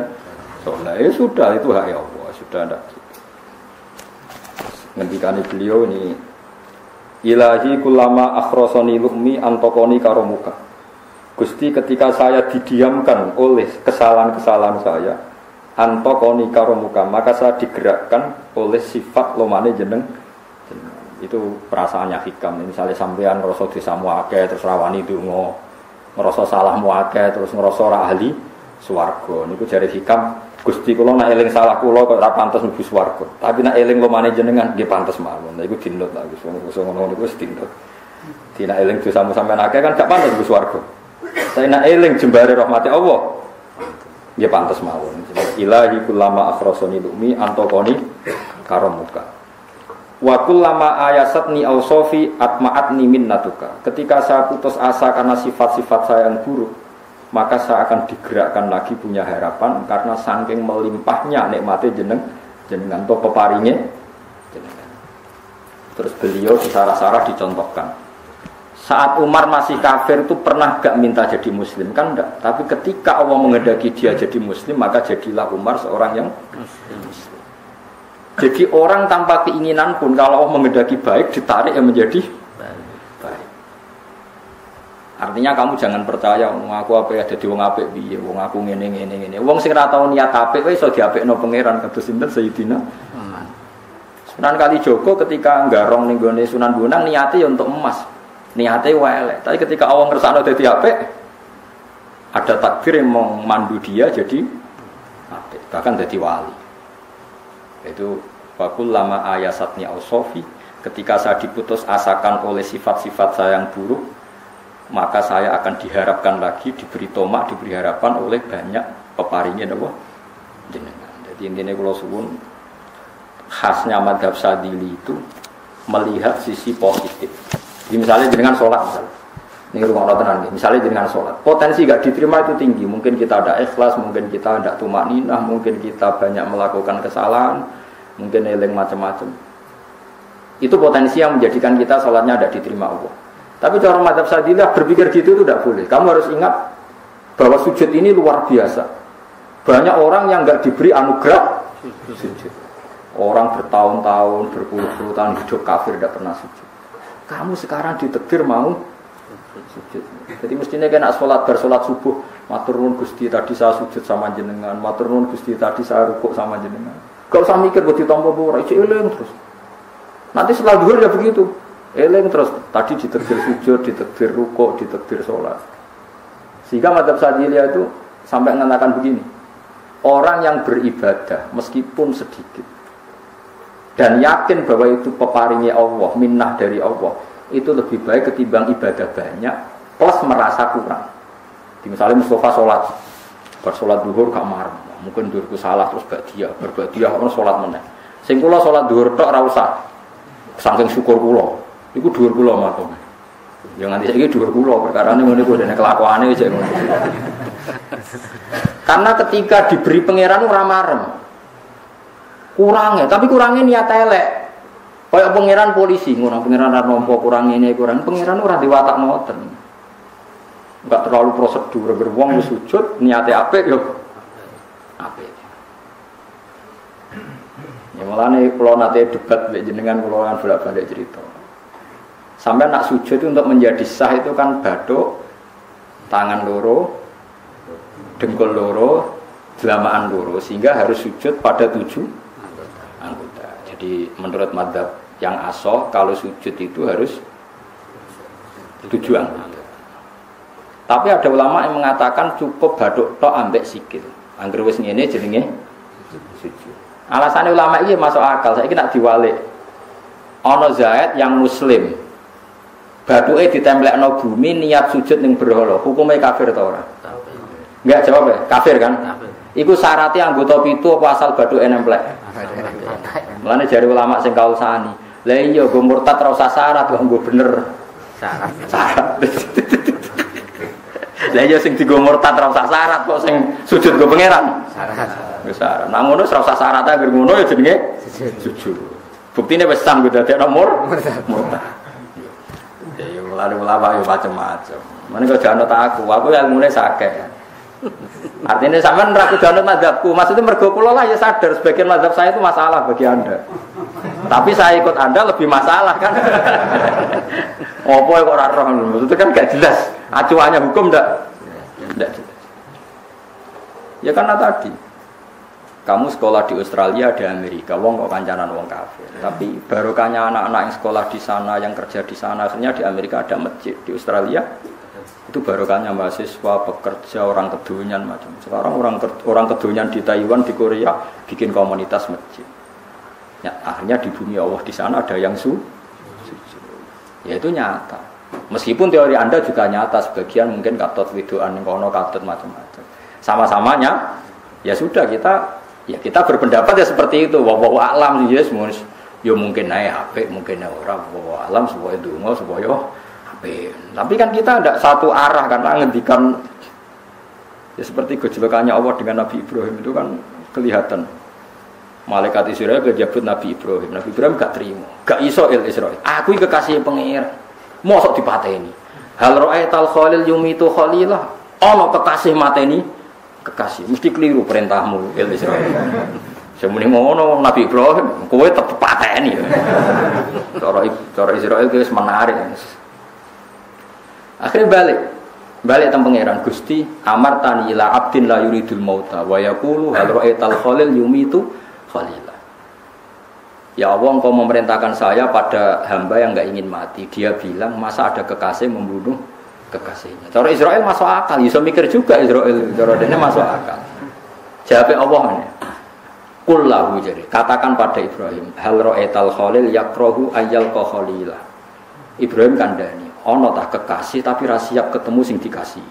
saleh. Ya sudah, itu hak Allah, sudah ndak. Ngendikane beliau ini Ilahi kullama akhrasani lu'mi antokoni karomuka. Gusti ketika saya didiamkan oleh kesalahan-kesalahan saya antokoni karomuka, maka saya digerakkan oleh sifat lomane jeneng. Itu perasaannya hikam. Misalnya sampean ngerasa dosamu akeh terus rawani donga, ngerasa salahmu akeh terus ngerasa ora ahli swarga. Niku jare hikam, Gusti kula nek eling salah kula kok ora pantes mlebu swarga. Tapi nek eling lomane jenengan nggih pantes mawon. Lha iku dinut lah Gus. Ngono niku wis dinut. Dina eling dosamu sampean akeh kan gak pantes mlebu swarga. Saya nek eling jembare rahmati Allah nggih pantes mawon. Ilahi kullama akhrasani lumi antokoni karomuka. Wa kullama ayasatni ausofi atma'atni minnatuka. Ketika saya putus asa karena sifat-sifat saya yang buruk, maka saya akan digerakkan lagi punya harapan karena saking melimpahnya nikmate jenengan to peparinge jenengan. Terus beliau disarah-sarah dicontohkan. Saat Umar masih kafir itu pernah gak minta jadi muslim kan enggak, tapi ketika Allah menghendaki dia jadi muslim maka jadilah Umar seorang yang muslim. Jadi orang tanpa keinginan pun kalau Allah menghendaki baik ditarik yang menjadi baik. Artinya kamu jangan percaya aku apa ya dadi wong apik piye, wong aku ngene. Wong sing ora tau niat apik wae iso diapikno pangeran kados sinten Sayyidina. Sunan Kalijaga ketika nggarong ning gone Sunan Bonang niate ya untuk emas. Niate wae elek, tapi ketika Allah ngersakno dadi apik ada takdir yang memandu dia jadi apik, bahkan jadi wali. Itu wakul lama ayasatni ausofi, ketika saya diputus asakan oleh sifat-sifat saya yang buruk, maka saya akan diharapkan lagi, diberi tomak, diberi harapan oleh banyak peparingnya Allah jenengan. Jadi intinya kalau suwun khasnya madhab Sadili itu melihat sisi positif. Jadi misalnya jenengan sholat misalnya. Ini rumah Allah misalnya dengan sholat potensi gak diterima itu tinggi, mungkin kita ada ikhlas, mungkin kita ada tumak ninah, mungkin kita banyak melakukan kesalahan, mungkin eling macam-macam. Itu potensi yang menjadikan kita sholatnya tidak diterima Allah. Tapi cara madzhab Sadilah berpikir gitu itu tidak boleh. Kamu harus ingat bahwa sujud ini luar biasa. Banyak orang yang gak diberi anugerah sujud. Orang bertahun-tahun, berpuluh-puluh tahun hidup kafir tidak pernah sujud. Kamu sekarang ditakdir mau sujud. Jadi mestinya kena sholat bersolat subuh, matur nuwun Gusti tadi saya sujud sama jenengan, matur nuwun Gusti tadi saya rukuk sama jenengan. Gak usah mikir buat ditampa ora, eling terus. Nanti setelah zuhur ya begitu. Eling terus, tadi ditakdir sujud, ditakdir rukuk, ditakdir sholat. Sehingga madzhab Sadiliyah itu sampai mengatakan begini. Orang yang beribadah meskipun sedikit dan yakin bahwa itu peparingnya Allah, minnah dari Allah, itu lebih baik ketimbang ibadah banyak plus merasa kurang. Misalnya Mustafa sholat bersolat duhur gak marah, mungkin duhurku salah terus berbadiah orang sholat meneh. Sing kula sholat duhur tok ora usah saking syukur kula. Iku duhur kula makom. Ya nganti saiki duhur kula perkarane ngene kuwi dene kelakuane wis ngono. Karena ketika diberi pangeran ora marem. Kurangnya, tapi kurangnya niat elek. Kayak pangeran polisi, ngono pangeran ora nampa kurang ini kurang. Pangeran ora diwatak ngoten. Enggak terlalu prosedur, wong wis sujud niate apik yo apik. Ya mulane kula nate debat mek jenengan kula lan bolak-balik cerita. Sampai nak sujud itu untuk menjadi sah itu kan bathuk, tangan loro, dengkul loro, jelamaan loro, sehingga harus sujud pada 7 anggota. Jadi menurut madzhab Yang asoh kalau sujud itu harus 7 anggota. Tapi ada ulama yang mengatakan cukup baduk tok ambek sikil. Angger wis ngene jenenge sujud. Alasannya ulama ini masuk akal. Saiki nak diwalik. Ana Zaid yang muslim. Baduke ditemplekno bumi niat sujud ning berhala. Hukume kafir ta ora? Enggak jawab ya, kafir kan? Kafir. Iku syaratnya anggota pitu apa asal baduke nemplek? Mulane jari ulama sing kausani. Lah iya go murtad ora usah syarat kok nggo bener. Syarat. Lah iya sing digo murtad ora usah syarat kok sing sujud go pangeran. Syarat. Wis syarat. Nang ngono ora usah syarat anggere ngono ya jenenge sujud. Buktine wis sam go dadi nomor murtad. Ya mulane ulama yo macam-macam. Mane kok jangan aku ilmune sakeh. Artinya sampean ra kudu anut mazhabku. Maksudnya mergo kula lah ya sadar sebagian mazhab saya itu masalah bagi Anda. Tapi saya ikut Anda lebih masalah kan. Opo kok ora roh. Itu kan gak jelas. Acuannya hukum ndak jelas. Ya karena tadi kamu sekolah di Australia, di Amerika, wong kok kancanan wong kafir. Tapi barokahnya anak-anak yang sekolah di sana, yang kerja di sana, akhirnya di Amerika ada masjid, di Australia itu barokahnya mahasiswa, pekerja, orang kedonyan macam. Sekarang orang kedonyan di Taiwan, di Korea bikin komunitas masjid. Ya, akhirnya di bumi Allah di sana ada yang sujud. Ya itu nyata. Meskipun teori Anda juga nyata, sebagian mungkin katut widoan kono katut macam-macam. Sama-samanya ya sudah kita berpendapat ya seperti itu. Wallahu a'lam yes, ya mungkin naik HP, mungkin ora wallahu a'lam supaya donga supaya HP. Tapi kan kita tidak satu arah karena ngendikan ya seperti gejolakannya Allah dengan Nabi Ibrahim itu kan kelihatan. Malaikat Israel kejabut Nabi Ibrahim. Nabi Ibrahim gak terima. Gak iso Israel. Aku iki kekasih pengira. Mosok dipateni. Hal ra'aital khalil yumitu khalilah. Ana kekasih mateni kekasih. Mesti keliru perintahmu Israel. Semene ngono Nabi Ibrahim, kowe tetep pateni. Cara Israel wis menarik. Akhirnya balik teng pangeran Gusti amartani ila abdin la yuridul mauta wa yaqulu hal ra'aital khalil yumitu khalilah. Ya Allah, engkau memerintahkan saya pada hamba yang enggak ingin mati. Dia bilang, masa ada kekasih membunuh kekasihnya. Cara Israel masuk akal, bisa mikir juga Israel. Cara dene masuk akal. Jawab Allah ini. Qul lahu jadi, katakan pada Ibrahim, hal ra'aital khalil yakrahu ayyal khalilah. Ibrahim kandhani, ana tak kekasih tapi ra siap ketemu sing dikasih.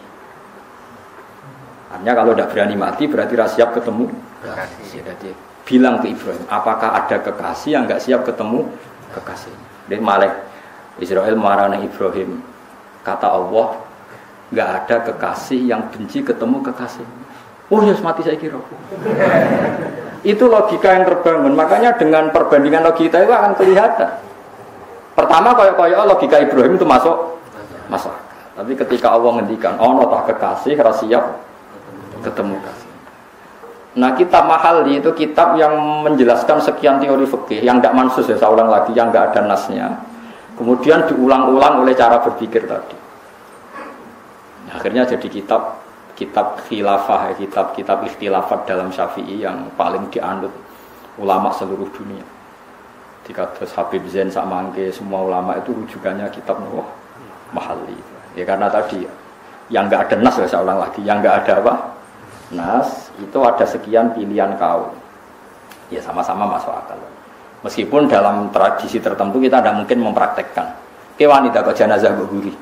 Artinya kalau tidak berani mati berarti ra siap ketemu kekasih. Jadi bilang ke Ibrahim, apakah ada kekasih yang enggak siap ketemu kekasihnya? Dan Malik Israel marahnya Ibrahim, kata Allah, enggak ada kekasih yang benci ketemu kekasihnya. Oh ya mati saya kira. Itu logika yang terbangun. Makanya dengan perbandingan logika itu akan kelihatan. Pertama kaya logika Ibrahim itu masuk. Tapi ketika Allah ngendikan, ono tak kekasih ra siap ketemu kasih. Nah kitab Mahali itu kitab yang menjelaskan sekian teori fikih yang tidak mansus ya, saya ulang lagi, yang tidak ada nasnya. Kemudian diulang-ulang oleh cara berpikir tadi. Akhirnya jadi kitab khilafah, kitab ikhtilafat dalam Syafi'i yang paling dianut ulama seluruh dunia. Dikados Habib Zain Sakmangke, semua ulama itu rujukannya kitab Mahali. Ya karena tadi yang tidak ada nas ya, saya ulang lagi, yang tidak ada apa? Nas itu ada sekian pilihan kaum. Ya sama-sama masuk akal. Meskipun dalam tradisi tertentu kita tidak mungkin mempraktekkan. Ke wanita kok jenazah kok guri.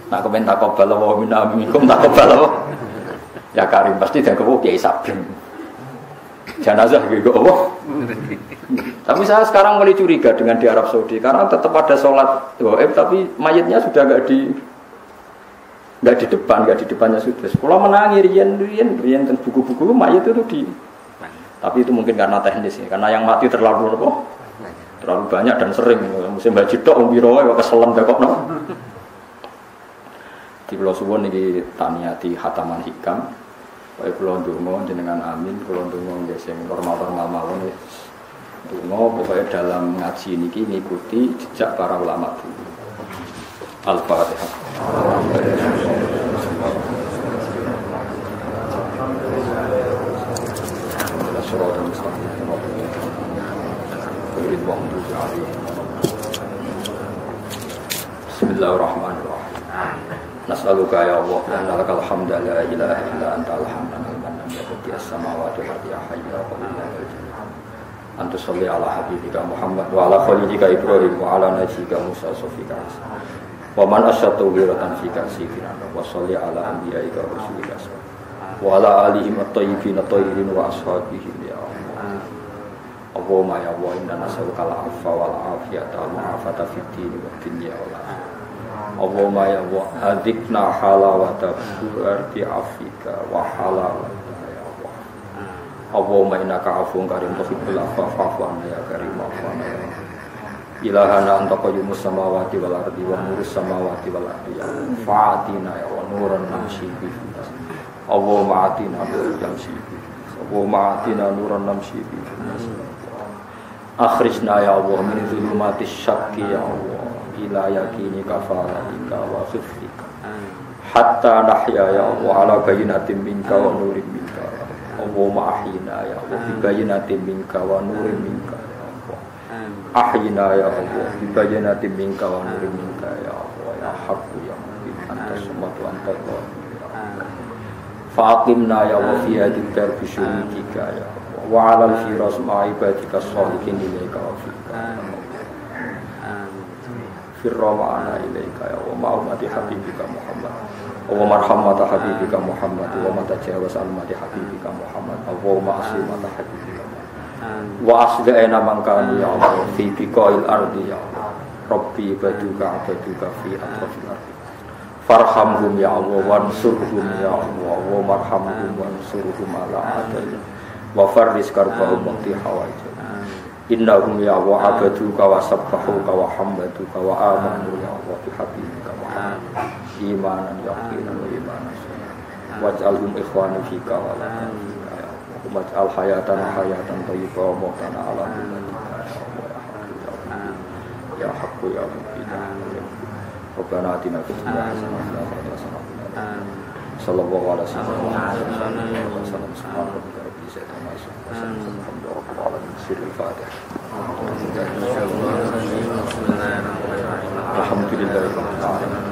Nak komen takobal wa minna minkum takobal. Ya Karim pasti dak kok Kiai Sabrem. Jenazah gitu apa? Tapi saya sekarang mulai curiga dengan di Arab Saudi karena tetap ada sholat gaib tapi mayatnya sudah enggak di depannya sudah. Kalau menangi rian dan buku-buku mayat itu di. Tapi itu mungkin karena teknis ya, karena yang mati terlalu banyak dan sering. Musim haji tok umbiro wae keselam dekokno. Di Pulau Suwon iki taniati hataman hikam. Wae kula ndonga jenengan amin, kula ndonga nggih sing normal-normal mawon wis. Ndonga pokoke dalam ngaji niki ngikuti jejak para ulama dulu. Al-Fatihah. ghairil maghdubi 'alaihim. Bismillahirrahmanirrahim. Nas'aluka ya Allah anna lakal hamda la ilaha illa anta al-hanan al-mannan ya badi'as samawati wal ardi ya hayyu ya qayyum ya dzal anta sholli ala habibika Muhammad wa ala khalilika Ibrahim wa ala najika Musa sofika wa man asyatu wiratan fika sifiran wa sholli ala anbiyaika wa rasulika wa ala alihim at-tayyibin at-tahirin wa ashabihim ya Allah. Allahumma ya Allah inna nas'aluka al-'afwa wal 'afiyata wal 'afata fid din wa dunya wal akhirah. Allahumma ya Allah adzikna halawata bi afika wa halawata ya Allah. Allahumma innaka 'afuwun karim tuhibbul 'afwa fa'fu 'anna ya karim wa'fu 'anna ya Allah. Ilahana anta qayyumus samawati wal ardi wa nurus samawati wal ardi ya Allah. Fa'atina ya wa nuran namshi bihi. Allahumma atina nuran namshi bihi. Allahumma atina nuran namshi bihi. Akhrijna ya Allah min dhulumatis syakki ya Allah ila yakini kafaratika wa khifrika hatta nahya ya Allah ala bayinatin minka wa nurin minka. Allahumma ahyina ya Allah bi bayinatin minka wa nurin minka ya Allah. Ahyina ya Allah bi bayinatin minka wa nurin minka ya Allah ya haqqu ya mubin anta samadu anta Allah. Faqimna ya Allah fi hadhihi darbi syurika ya Allah wa ala al-firas ma'ibadika sholikin ilaika wa fika firra ma'ana ilaika ya wa ma'umati habibika Muhammad wa marhamata habibika Muhammad wa matajawaz al-mati habibika Muhammad wa ma'asimata habibika wa asda'ina mangkani ya Allah fi biqa'il ardi ya Allah rabbi baduka fi atrafil ardi farhamhum ya Allah wansurhum ya Allah wa marhamhum wansurhum ala adai wa farris karbahum waqti hawaijah innahum ya wa abaduka wa sabbahuka wa hamdaduka wa amanu ya wa bihabibika wa imanan yaqinan wa imanan waj'alhum ikhwani fika wa la fika ya wa waj'al hayatan thayyibah wa mawtana ala millatika ya haqqu ya mubin Rabbana atina fid dunya hasanah wa fil akhirati hasanah wa qina adzabannar sallallahu alaihi wasallam Alhamdulillah.